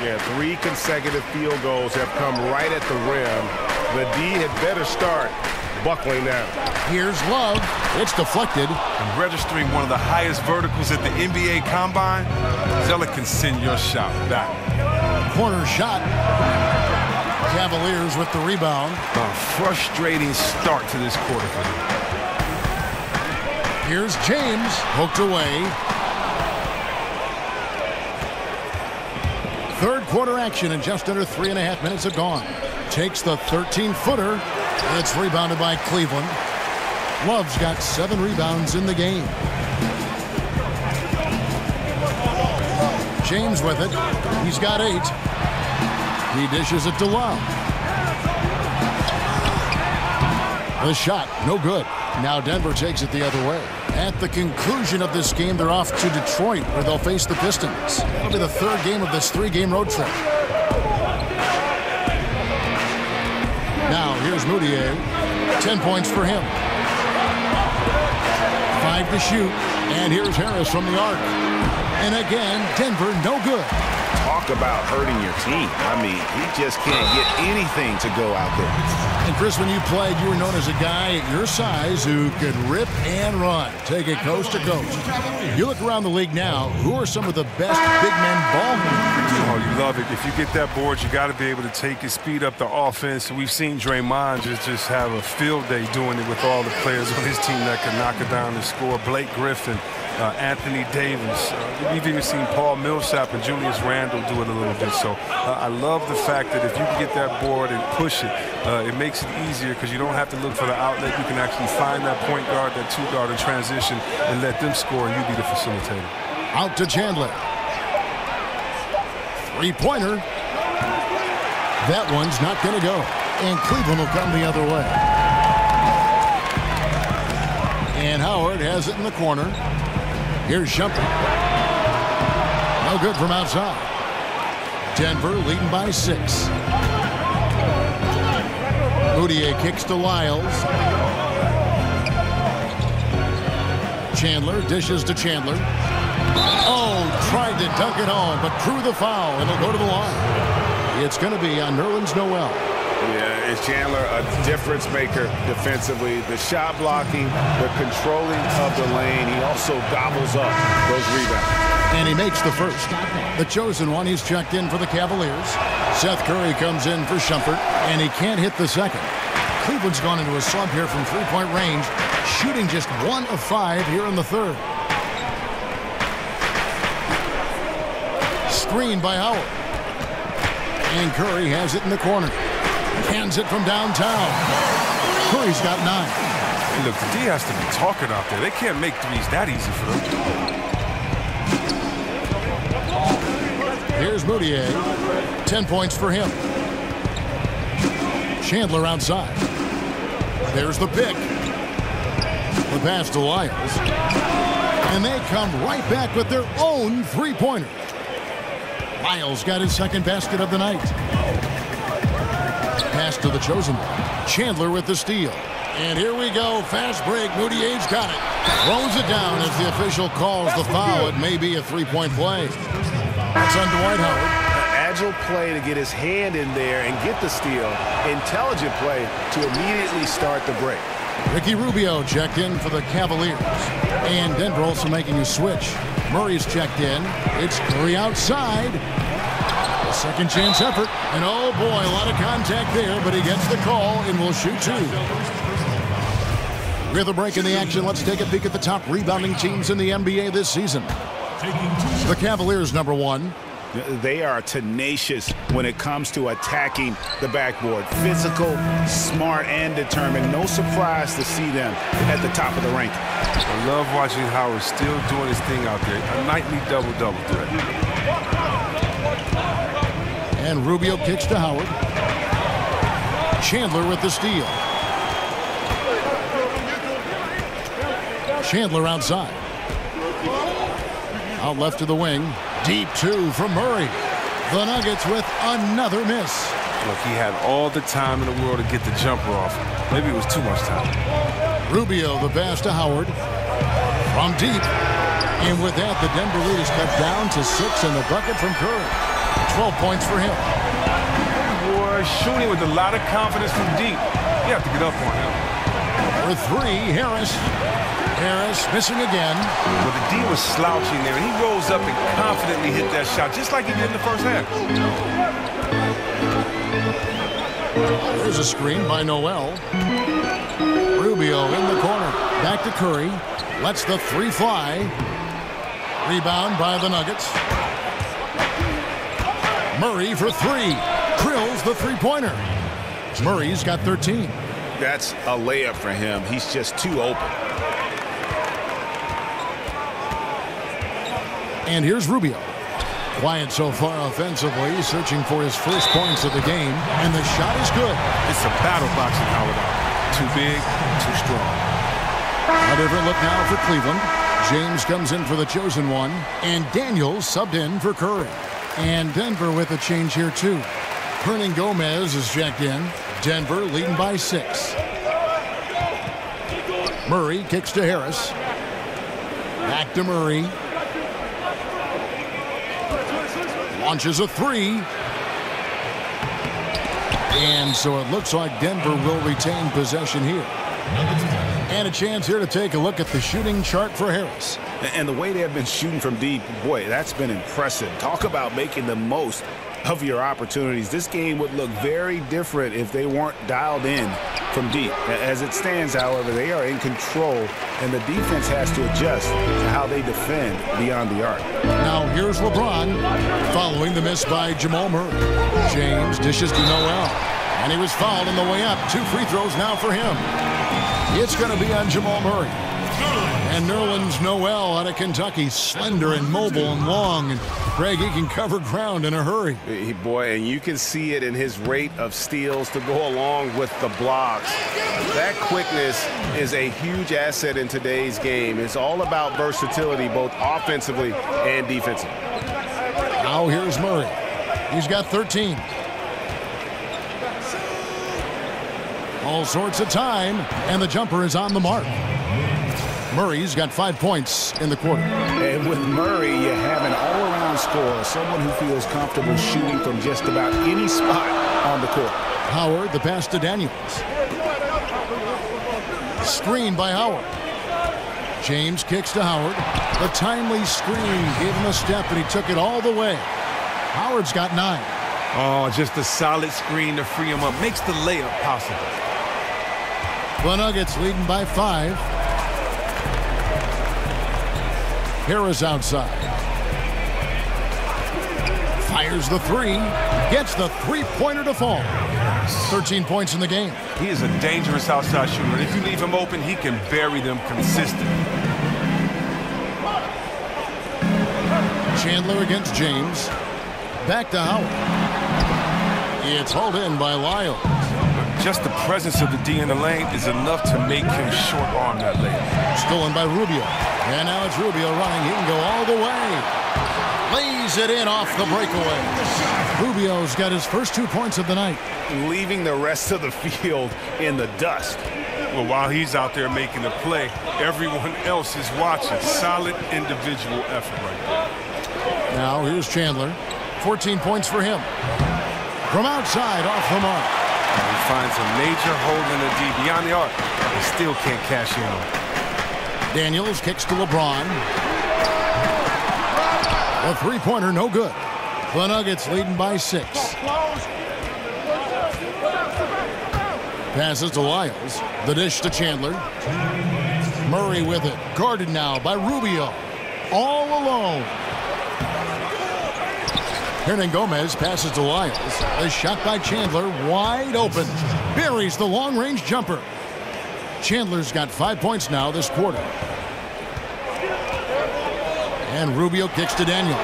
Yeah, 3 consecutive field goals have come right at the rim. The D had better start buckling down. Here's Love. It's deflected. And registering one of the highest verticals at the NBA Combine, Zeller can send your shot back. Corner shot. Cavaliers with the rebound. A frustrating start to this quarter for them. Here's James. Hooked away. 3rd quarter action and just under 3.5 minutes have gone. Takes the 13-footer. It's rebounded by Cleveland. Love's got 7 rebounds in the game. James with it. He's got 8. He dishes it to Love. The shot, no good. Now Denver takes it the other way. At the conclusion of this game, they're off to Detroit, where they'll face the Pistons. It'll be the 3rd game of this 3-game road trip. Now, here's Moutier. 10 points for him. 5 to shoot. And here's Harris from the arc. And again, Denver no good. Talk about hurting your team. I mean, he just can't get anything to go out there. And Chris, when you played, you were known as a guy at your size who could rip and run, take it coast to coast. You look around the league now, who are some of the best big men ball handlers? Oh, you love it. If you get that board, you got to be able to take it, speed up the offense. We've seen Draymond just have a field day doing it with all the players on his team that can knock it down and score. Blake Griffin, Anthony Davis. We've even seen Paul Millsap and Julius Randle do it a little bit. So I love the fact that if you can get that board and push it, it makes it easier because you don't have to look for the outlet. You can actually find that point guard, that 2-guard in transition and let them score and you be the facilitator. Out to Chandler. 3-pointer. That one's not going to go. And Cleveland will come the other way. And Howard has it in the corner. Here's Shumpert. No good from outside. Denver leading by 6. Moutier kicks to Lyles. Chandler dishes to Chandler. Oh, tried to dunk it home, but drew the foul, and it'll go to the line. It's going to be on Nerlens Noel. Yeah, is Chandler a difference maker defensively? The shot blocking, the controlling of the lane. He also gobbles up those rebounds. And he makes the first. The chosen one, he's checked in for the Cavaliers. Seth Curry comes in for Shumpert, and he can't hit the second. Cleveland's gone into a slump here from 3-point range, shooting just 1 of 5 here in the 3rd. Screen by Howard. And Curry has it in the corner. Hands it from downtown. Curry's got 9. Hey, look, the D has to be talking out there. They can't make threes that easy for them. Here's Moutier. 10 points for him. Chandler outside. There's the pick. The pass to Lyles. And they come right back with their own three-pointer. Lyles got his second basket of the night. Pass to the chosen one. Chandler with the steal. And here we go. Fast break. Moutier's got it. Throws it down as the official calls the foul. It may be a three-point play. It's on Dwight Howard. Agile play to get his hand in there and get the steal. Intelligent play to immediately start the break. Ricky Rubio checked in for the Cavaliers. And Denver also making a switch. Murray's checked in. It's Curry outside. A second chance effort. And oh boy, a lot of contact there, but he gets the call and will shoot 2. With a break in the action, let's take a peek at the top rebounding teams in the NBA this season. The Cavaliers, number 1. They are tenacious when it comes to attacking the backboard. Physical, smart, and determined. No surprise to see them at the top of the ranking. I love watching Howard still doing his thing out there. A nightly double-double threat. And Rubio kicks to Howard. Chandler with the steal. Chandler outside. Out left to the wing. Deep 2 from Murray. The Nuggets with another miss. Look, he had all the time in the world to get the jumper off. Maybe it was too much time. Rubio, the pass to Howard. From deep. And with that, the Denver lead is cut down to 6 and the bucket from Curry. 12 points for him. Boy, shooting with a lot of confidence from deep. You have to get up on him. For 3, Harris. Harris missing again. Well, the D was slouching there, and he rose up and confidently hit that shot, just like he did in the first half. There's a screen by Noel. Rubio in the corner. Back to Curry. Lets the 3 fly. Rebound by the Nuggets. Murray for 3. Drills the three-pointer. Murray's got 13. That's a layup for him. He's just too open. And here's Rubio. Quiet so far offensively, searching for his first points of the game. And the shot is good. It's a battle boxing Howard out. Too big, too strong. A different look now for Cleveland. James comes in for the chosen one. And Daniels subbed in for Curry. And Denver with a change here too. Hernan Gomez is checked in. Denver leading by 6. Murray kicks to Harris. Back to Murray. Launches a 3. And so it looks like Denver will retain possession here. And a chance here to take a look at the shooting chart for Harris. And the way they have been shooting from deep, boy, that's been impressive. Talk about making the most of your opportunities. This game would look very different if they weren't dialed in from deep. As it stands, however, they are in control, and the defense has to adjust to how they defend beyond the arc. Now here's LeBron following the miss by Jamal Murray. James dishes to Noel, and he was fouled on the way up. 2 free throws now for him. It's going to be on Jamal Murray. And Nerlens Noel out of Kentucky, slender and mobile and long. And Craig, he can cover ground in a hurry. Boy, and you can see it in his rate of steals to go along with the blocks. That quickness is a huge asset in today's game. It's all about versatility, both offensively and defensively. Now here's Murray. He's got 13. All sorts of time, and the jumper is on the mark. Murray's got 5 points in the quarter. And with Murray, you have an all-around scorer, someone who feels comfortable shooting from just about any spot on the court. Howard, the pass to Daniels. Screen by Howard. James kicks to Howard. The timely screen gave him a step, and he took it all the way. Howard's got 9. Oh, just a solid screen to free him up. Makes the layup possible. The Nuggets leading by 5. Harris outside. Fires the three. Gets the three-pointer to fall. 13 points in the game. He is a dangerous outside shooter. And if you leave him open, he can bury them consistently. Chandler against James. Back to Howard. It's hauled in by Lyles. Just the presence of the D in the lane is enough to make him short-arm that layup. Stolen by Rubio. And now it's Rubio running. He can go all the way. Lays it in off the breakaway. Rubio's got his first 2 points of the night. Leaving the rest of the field in the dust. Well, while he's out there making the play, everyone else is watching. Solid individual effort right there. Now here's Chandler. 14 points for him. From outside, off the mark. And he finds a major hole in the D beyond the arc. He still can't cash in on it. Daniels kicks to LeBron. A three-pointer, no good. The Nuggets leading by 6. Passes to Lyles. The dish to Chandler. Murray with it. Guarded now by Rubio. All alone. Hernan Gomez passes to Lyles. A shot by Chandler, wide open. Buries the long-range jumper. Chandler's got 5 points now this quarter. And Rubio kicks to Daniels.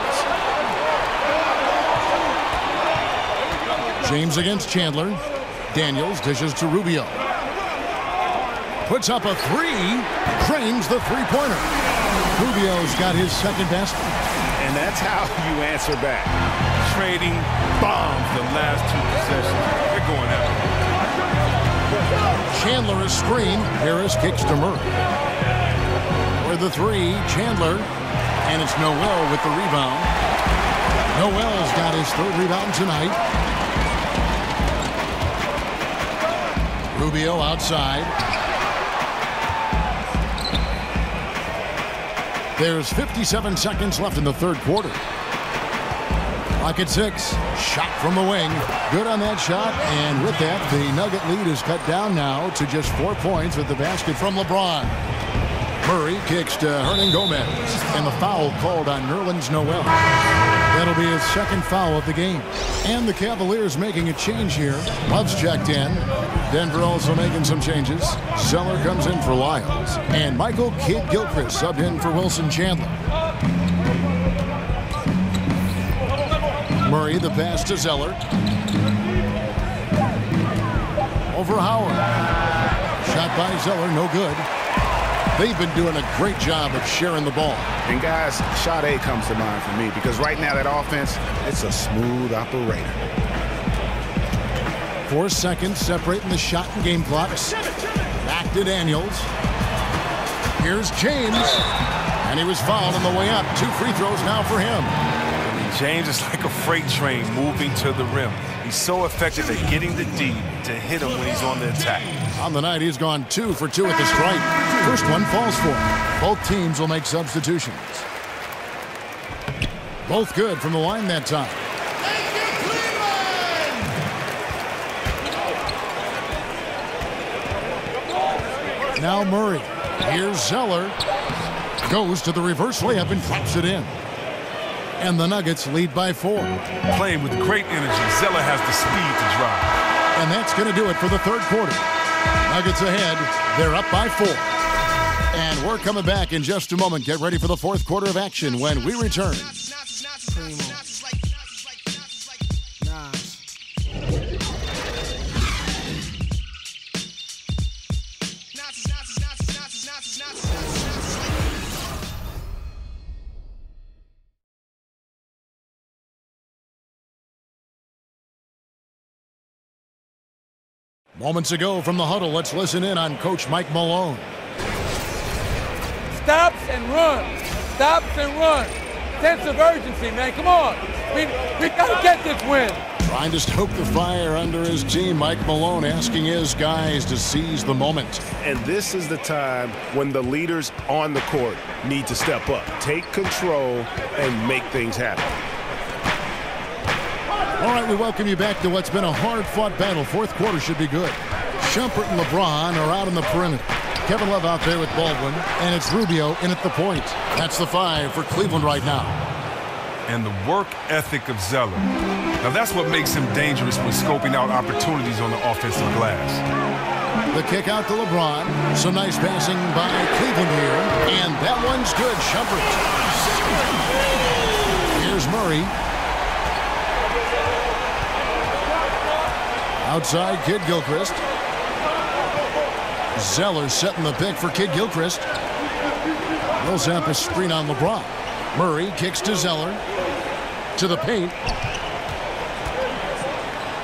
James against Chandler. Daniels dishes to Rubio. Puts up a three. Drains the three-pointer. Rubio's got his second basket. And that's how you answer back. Trading bombs the last 2 possessions. They're going after him. Chandler is screen. Harris kicks to Murray. For the three, Chandler. And it's Noel with the rebound. Noel's got his 3rd rebound tonight. Rubio outside. There's 57 seconds left in the 3rd quarter. Clock at 6. Shot from the wing. Good on that shot. And with that, the Nugget lead is cut down now to just 4 points with the basket from LeBron. Murray kicks to Hernan Gomez. And the foul called on Nerlens Noel. That'll be his 2nd foul of the game. And the Cavaliers making a change here. Love's checked in. Denver also making some changes. Zeller comes in for Lyles. And Michael Kidd-Gilchrist subbed in for Wilson Chandler. Murray, the pass to Zeller. Over Howard. Shot by Zeller, no good. They've been doing a great job of sharing the ball. And guys, shot A comes to mind for me because right now that offense, it's a smooth operator. 4 seconds separating the shot and game clocks. Back to Daniels. Here's James. And he was fouled on the way up. 2 free throws now for him. James is like a freight train moving to the rim. He's so effective at getting the D to hit him when he's on the attack. On the night, he's gone 2 for 2 at the stripe. First one falls for him. Both teams will make substitutions. Both good from the line that time. Now Murray. Here's Zeller. Goes to the reverse layup and drops it in. And the Nuggets lead by 4. Playing with great energy, Zeller has the speed to drive. And that's going to do it for the 3rd quarter. Nuggets ahead. They're up by 4. And we're coming back in just a moment. Get ready for the 4th quarter of action when we return. Moments ago from the huddle, let's listen in on Coach Mike Malone. Stops and run. Stops and run. Sense of urgency, man. Come on. We got to get this win. Trying to stoke the fire under his team, Mike Malone asking his guys to seize the moment. And this is the time when the leaders on the court need to step up, take control, and make things happen. All right, we welcome you back to what's been a hard-fought battle. 4th quarter should be good. Shumpert and LeBron are out on the perimeter. Kevin Love out there with Baldwin, and it's Rubio in at the point. That's the 5 for Cleveland right now. and the work ethic of Zeller. Now that's what makes him dangerous when scoping out opportunities on the offensive glass. The kick out to LeBron. Some nice passing by Cleveland here. And that one's good. Shumpert. Here's Murray. Outside, Kid Gilchrist. Zeller setting the pick for Kid Gilchrist. Millsap a screen on LeBron. Murray kicks to Zeller. To the paint.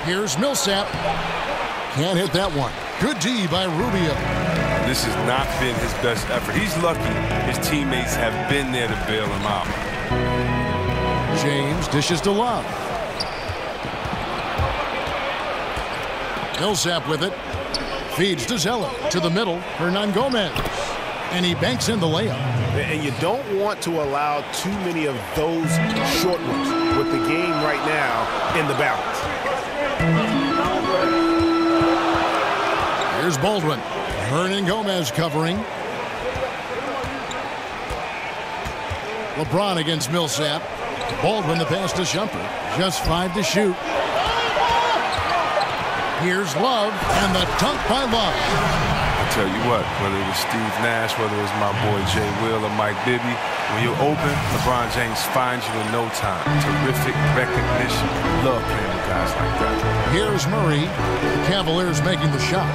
Here's Millsap. Can't hit that one. Good D by Rubio. This has not been his best effort. He's lucky his teammates have been there to bail him out. James dishes to Love. Millsap with it. Feeds to Zeller. To the middle. Hernangomez. And he banks in the layup. And you don't want to allow too many of those short ones with the game right now in the balance. Here's Baldwin. Hernangomez covering. LeBron against Millsap. Baldwin the pass to Shumpert. Just 5 to shoot. Here's Love, and the dunk by Love. I tell you what, whether it was Steve Nash, whether it was my boy Jay Will or Mike Bibby, when you're open, LeBron James finds you in no time. Terrific recognition. Love playing with guys like that. Here's Murray. The Cavaliers making the shot.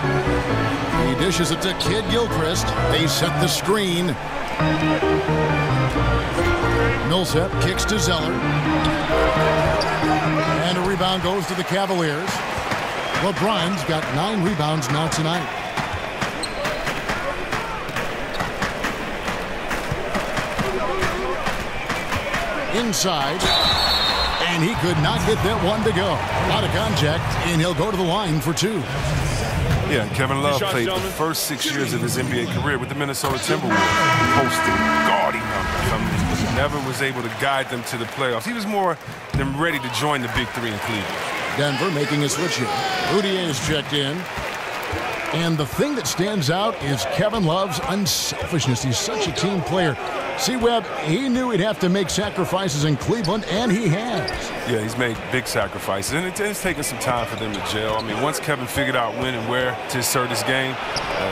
He dishes it to Kid Gilchrist. They set the screen. Millsap kicks to Zeller. And a rebound goes to the Cavaliers. LeBron's got 9 rebounds now tonight. Inside. And he could not get that one to go. Out of contact, and he'll go to the line for 2. Yeah, and Kevin Love played the first 6 years of his NBA career with the Minnesota Timberwolves, posting gaudy numbers. I mean, he never was able to guide them to the playoffs. He was more than ready to join the Big Three in Cleveland. Denver making a switch here. Udier is checked in. And the thing that stands out is Kevin Love's unselfishness. He's such a team player. See, Webb, he knew he'd have to make sacrifices in Cleveland, and he has. Yeah, he's made big sacrifices, and it's taken some time for them to gel. I mean, once Kevin figured out when and where to assert his game,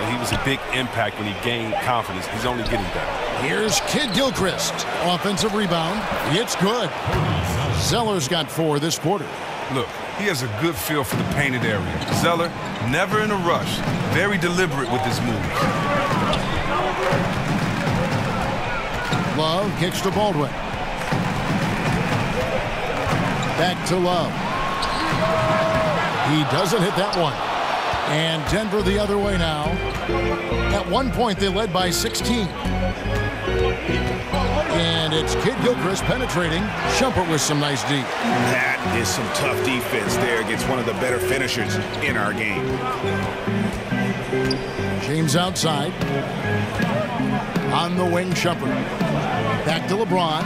he was a big impact when he gained confidence. He's only getting better. Here's Kid Gilchrist. Offensive rebound. It's good. Zeller's got 4 this quarter. Look, he has a good feel for the painted area. Zeller, never in a rush, very deliberate with his moves. Love kicks to Baldwin. Back to Love. He doesn't hit that one. And Denver the other way now. At one point, they led by 16. And it's Kid Gilchrist penetrating. Shumpert with some nice D. That is some tough defense there against one of the better finishers in our game. James outside. On the wing, Shumpert. Back to LeBron.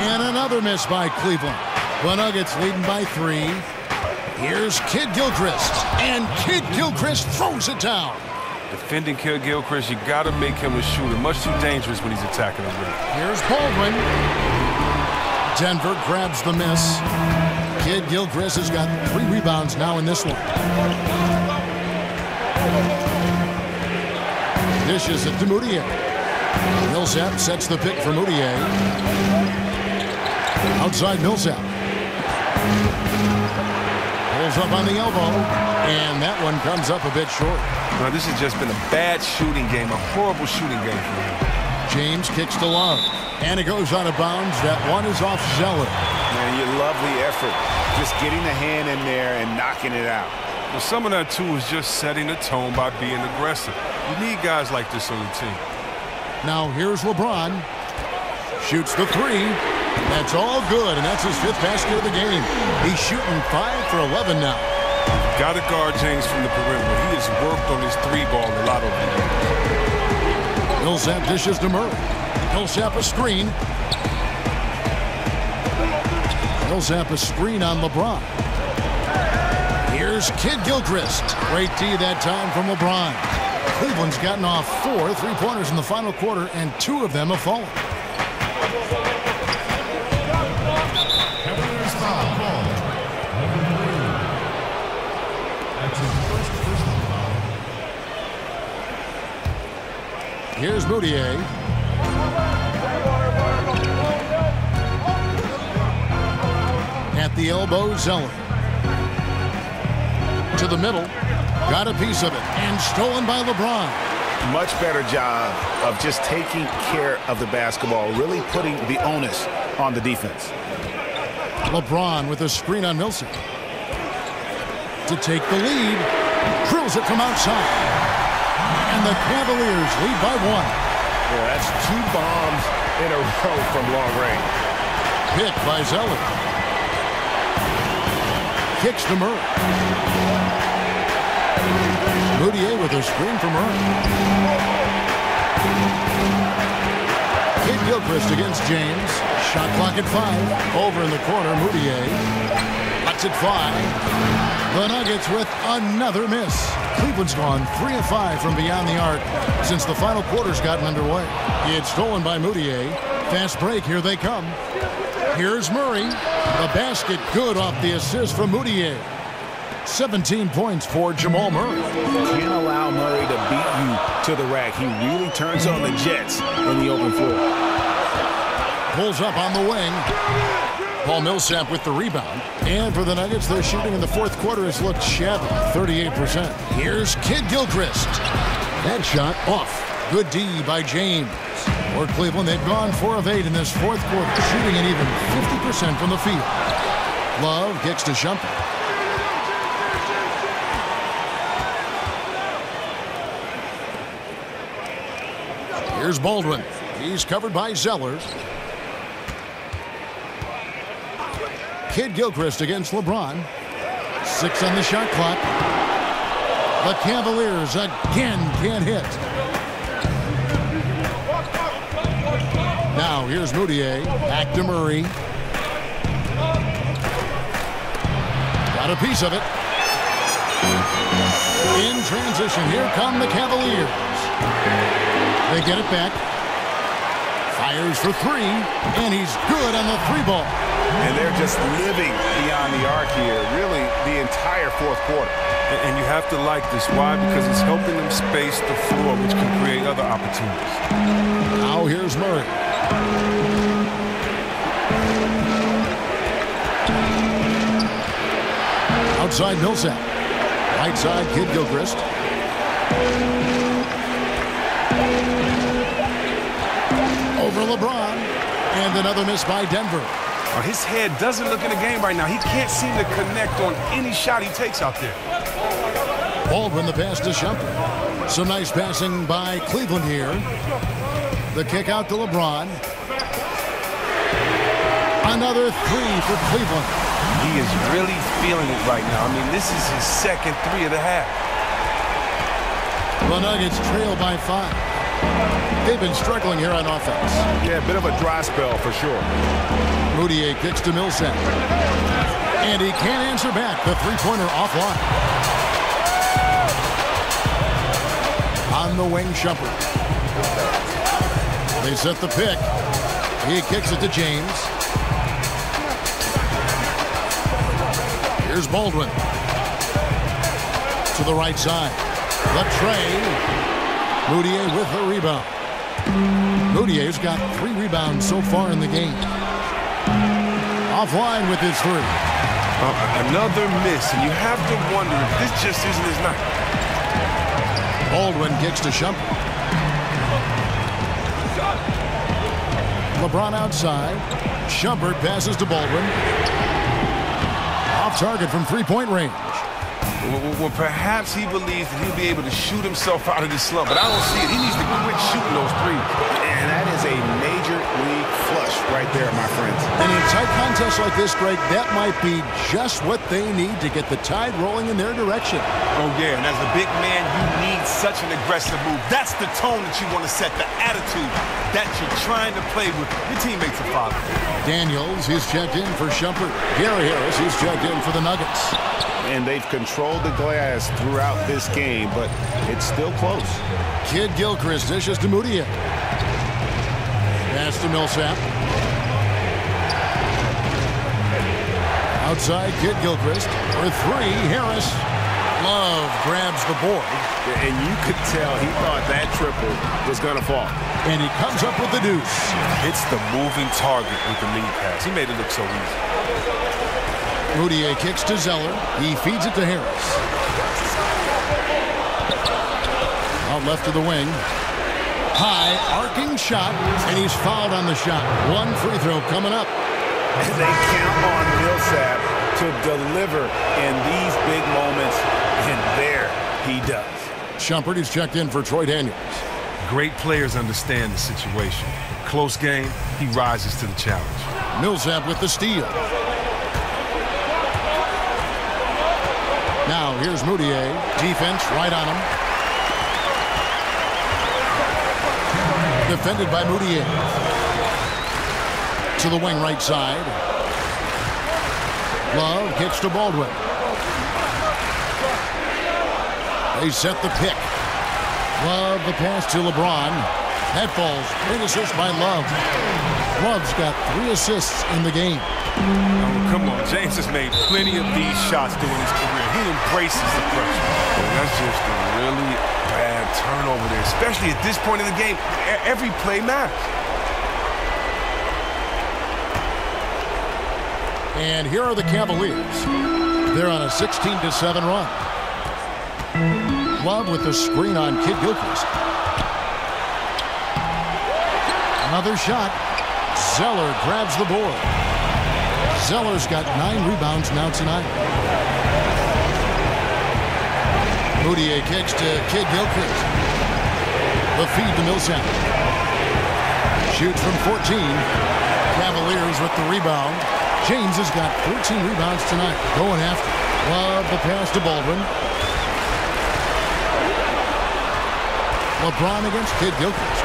And another miss by Cleveland. The Nuggets leading by 3. Here's Kid Gilchrist. And Kid Gilchrist throws it down. Defending Kid Gilchrist, you got to make him a shooter. Much too dangerous when he's attacking the rim. Here's Baldwin. Denver grabs the miss. Kid Gilchrist has got 3 rebounds now in this one. Dishes it to Moutier. Millsap sets the pick for Moutier. Outside Millsap. Pulls up on the elbow. And that one comes up a bit short. Now, this has just been a bad shooting game, a horrible shooting game for him. James kicks to Love. And it goes out of bounds. That one is off Zeller. Man, you love the effort. Just getting the hand in there and knocking it out. Well, some of that, too, is just setting the tone by being aggressive. You need guys like this on your team. Now, here's LeBron. Shoots the 3. That's all good, and that's his 5th basket of the game. He's shooting 5 for 11 now. Got to guard James from the perimeter. He has worked on his 3-ball a lot over the years. Millsap dishes to Murray. Millsap a screen. Millsap a screen on LeBron. Here's Kid Gilchrist. Great D that time from LeBron. Cleveland's gotten off 4 3-pointers in the final quarter, and 2 of them have fallen. Here's Moutier. At the elbow, Zeller. To the middle. Got a piece of it. And stolen by LeBron. Much better job of just taking care of the basketball, really putting the onus on the defense. LeBron with a screen on Millsap. To take the lead. Drills it from outside. And the Cavaliers lead by 1. Yeah, that's 2 bombs in a row from long range. Pick by Zeller. Kicks to Murray. Moutier with a screen for Murray. Kid-Gilchrist against James. Shot clock at 5. Over in the corner, Moutier. Cuts at 5. The Nuggets with another miss. Cleveland's gone 3 of 5 from beyond the arc since the final quarter's gotten underway. It's stolen by Moutier. Fast break, here they come. Here's Murray. The basket good off the assist from Moutier. 17 points for Jamal Murray. Can't allow Murray to beat you to the rack. He really turns on the Jets in the open floor. Pulls up on the wing. Paul Millsap with the rebound. And for the Nuggets, their shooting in the fourth quarter has looked shabby, 38%. Here's Kid-Gilchrist. That shot off. Good D by James. For Cleveland, they've gone 4 of 8 in this fourth quarter, shooting an even 50% from the field. Love kicks to Shumpert. Here's Baldwin. He's covered by Zeller. Kid-Gilchrist against LeBron. 6 on the shot clock. The Cavaliers again can't hit. Now here's Moutier. Back to Murray. Got a piece of it. In transition, here come the Cavaliers. They get it back. Fires for 3, and he's good on the 3 ball. And they're just living beyond the arc here, really the entire fourth quarter. And you have to like this. Why? Because it's helping them space the floor, which can create other opportunities. Now here's Murray. Outside Millsap. Right side, Kid-Gilchrist. Over LeBron. And another miss by Denver. His head doesn't look in the game right now. He can't seem to connect on any shot he takes out there. Baldwin the pass to Shumpert. Some nice passing by Cleveland here. The kick out to LeBron. Another 3 for Cleveland. He is really feeling it right now. I mean, this is his second 3 of the half. The Nuggets trail by 5. They've been struggling here on offense. Yeah, a bit of a dry spell for sure. Moutier kicks to Millsap. And he can't answer back. The three-pointer offline. On the wing, Shumpert. They set the pick. He kicks it to James. Here's Baldwin. To the right side. The tray. Moutier with the rebound. Moutier's got 3 rebounds so far in the game. Offline with his 3. Another miss, and you have to wonder if this just isn't his night. Baldwin kicks to Shumpert. LeBron outside. Shumpert passes to Baldwin. Off target from 3-point range. Well, perhaps he believes that he'll be able to shoot himself out of this slump, but I don't see it. He needs to quit shooting those 3s. And that is a major league flush right there, my friends. And in tight contests like this, Greg, that might be just what they need to get the tide rolling in their direction. Oh, yeah, and as a big man, you need such an aggressive move. That's the tone that you want to set, the attitude that you're trying to play with. Your teammates are following. Daniels, he's checked in for Shumpert. Gary Harris, he's checked in for the Nuggets. And they've controlled the glass throughout this game, but it's still close. Kid-Gilchrist dishes to Moutier. Pass to Millsap. Outside Kid-Gilchrist for 3, Harris. Love grabs the board. And you could tell he thought that triple was going to fall. And he comes up with the deuce. Hits the moving target with the lead pass. He made it look so easy. Moutier kicks to Zeller. He feeds it to Harris. Out left to the wing. High, arcing shot, and he's fouled on the shot. One free throw coming up. And they count on Millsap to deliver in these big moments, and there he does. Shumpert is checked in for Troy Daniels. Great players understand the situation. Close game, he rises to the challenge. Millsap with the steal. Now here's Moutier. Defense right on him. Defended by Moutier. To the wing right side. Love kicks to Baldwin. They set the pick. Love the pass to LeBron. That falls. Great assist by Love. Love's got 3 assists in the game. Oh, come on. James has made plenty of these shots during his career. He embraces the pressure. And that's just a really bad turnover there, especially at this point in the game. Every play matters. And here are the Cavaliers. They're on a 16-7 run. Love with the screen on Kid Gilchrist. Another shot. Zeller grabs the board. Zeller's got 9 rebounds now tonight. Moutier kicks to Kid Gilchrist. The feed to Millsap. Shoots from 14. Cavaliers with the rebound. James has got 13 rebounds tonight. Going after. Love the pass to Baldwin. LeBron against Kid Gilchrist.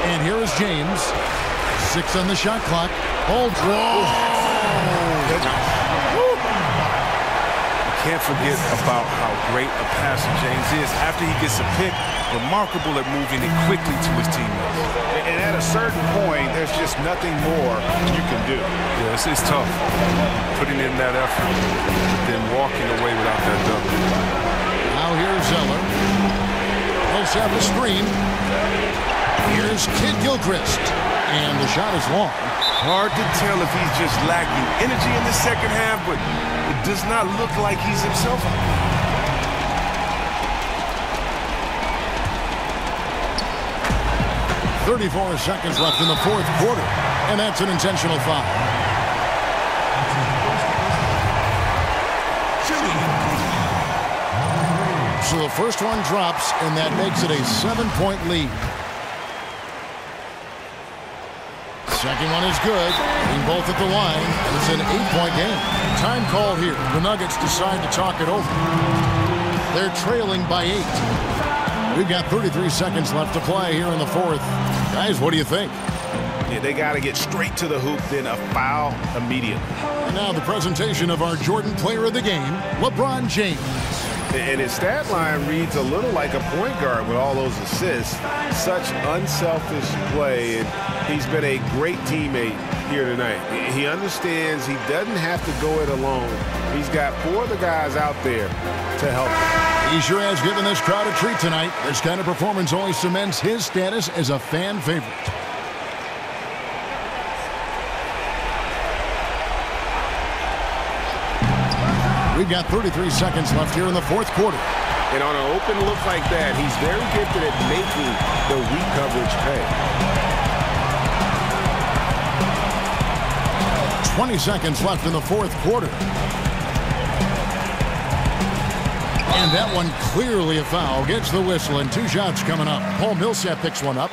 And here is James. 6 on the shot clock. Baldwin. Can't forget about how great a passer James is. After he gets a pick, remarkable at moving it quickly to his teammates. And at a certain point, there's just nothing more you can do. Yeah, it's tough. Putting in that effort, but then walking away without that double. Now here's Zeller. Millsap the screen. Here's Kid Gilchrist. And the shot is long. Hard to tell if he's just lacking energy in the second half, but it does not look like he's himself. 34 seconds left in the 4th quarter, and that's an intentional foul. So the first one drops, and that makes it a 7-point lead. Second one is good. Being both at the line. It's an 8-point game. Time call here. The Nuggets decide to talk it over. They're trailing by 8. We've got 33 seconds left to play here in the 4th. Guys, what do you think? Yeah, they got to get straight to the hoop, then a foul immediately. And now the presentation of our Jordan player of the game, LeBron James. And his stat line reads a little like a point guard with all those assists. Such unselfish play, and he's been a great teammate here tonight. He understands he doesn't have to go it alone. He's got 4 of the guys out there to help him. He sure has given this crowd a treat tonight. This kind of performance only cements his status as a fan favorite. We've got 33 seconds left here in the 4th quarter. And on an open look like that, he's very gifted at making the weak coverage pay. 20 seconds left in the 4th quarter. And that one clearly a foul. Gets the whistle, and 2 shots coming up. Paul Millsap picks one up.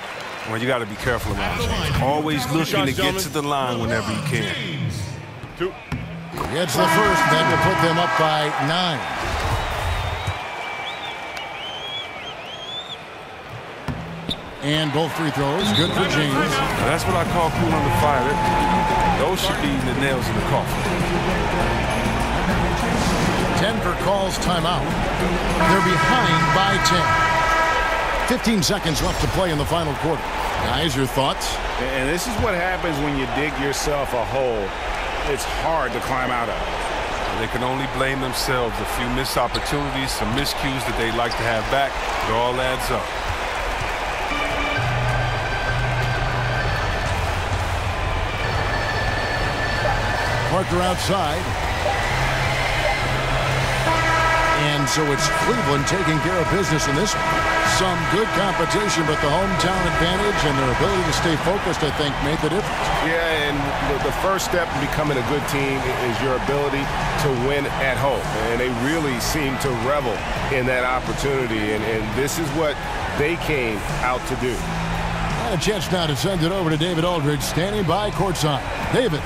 Well, you got to be careful around James. Always looking to get to the line whenever you can. 2. Gets the first. That will put them up by 9. And both free throws. Good for James. Now, that's what I call cool under fire. Those should be the nails in the coffin. Denver calls timeout. They're behind by 10. 15 seconds left to play in the final quarter. Guys, your thoughts? And this is what happens when you dig yourself a hole it's hard to climb out of. They can only blame themselves. A few missed opportunities, some miscues that they'd like to have back. It all adds up. Parker outside. And so it's Cleveland taking care of business in this one. Some good competition, but the hometown advantage and their ability to stay focused, I think, made the difference. Yeah, and the first step in becoming a good team is your ability to win at home. And they really seem to revel in that opportunity, and this is what they came out to do. And a chance now to send it over to David Aldridge, standing by courtside. David.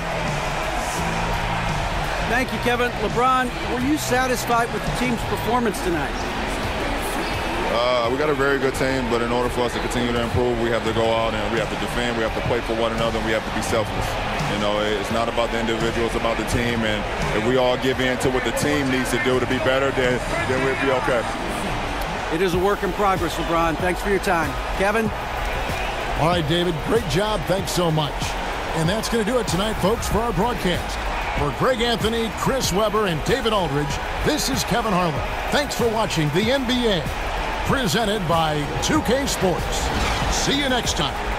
Thank you, Kevin. LeBron, were you satisfied with the team's performance tonight? We got a very good team, but in order for us to continue to improve, we have to go out and we have to defend, we have to play for one another, and we have to be selfless. You know, it's not about the individual, it's about the team, and if we all give in to what the team needs to do to be better, then we'll be okay. It is a work in progress, LeBron. Thanks for your time. Kevin? All right, David, great job. Thanks so much. And that's going to do it tonight, folks, for our broadcast. For Greg Anthony, Chris Webber, and David Aldridge, this is Kevin Harlan. Thanks for watching the NBA, presented by 2K Sports. See you next time.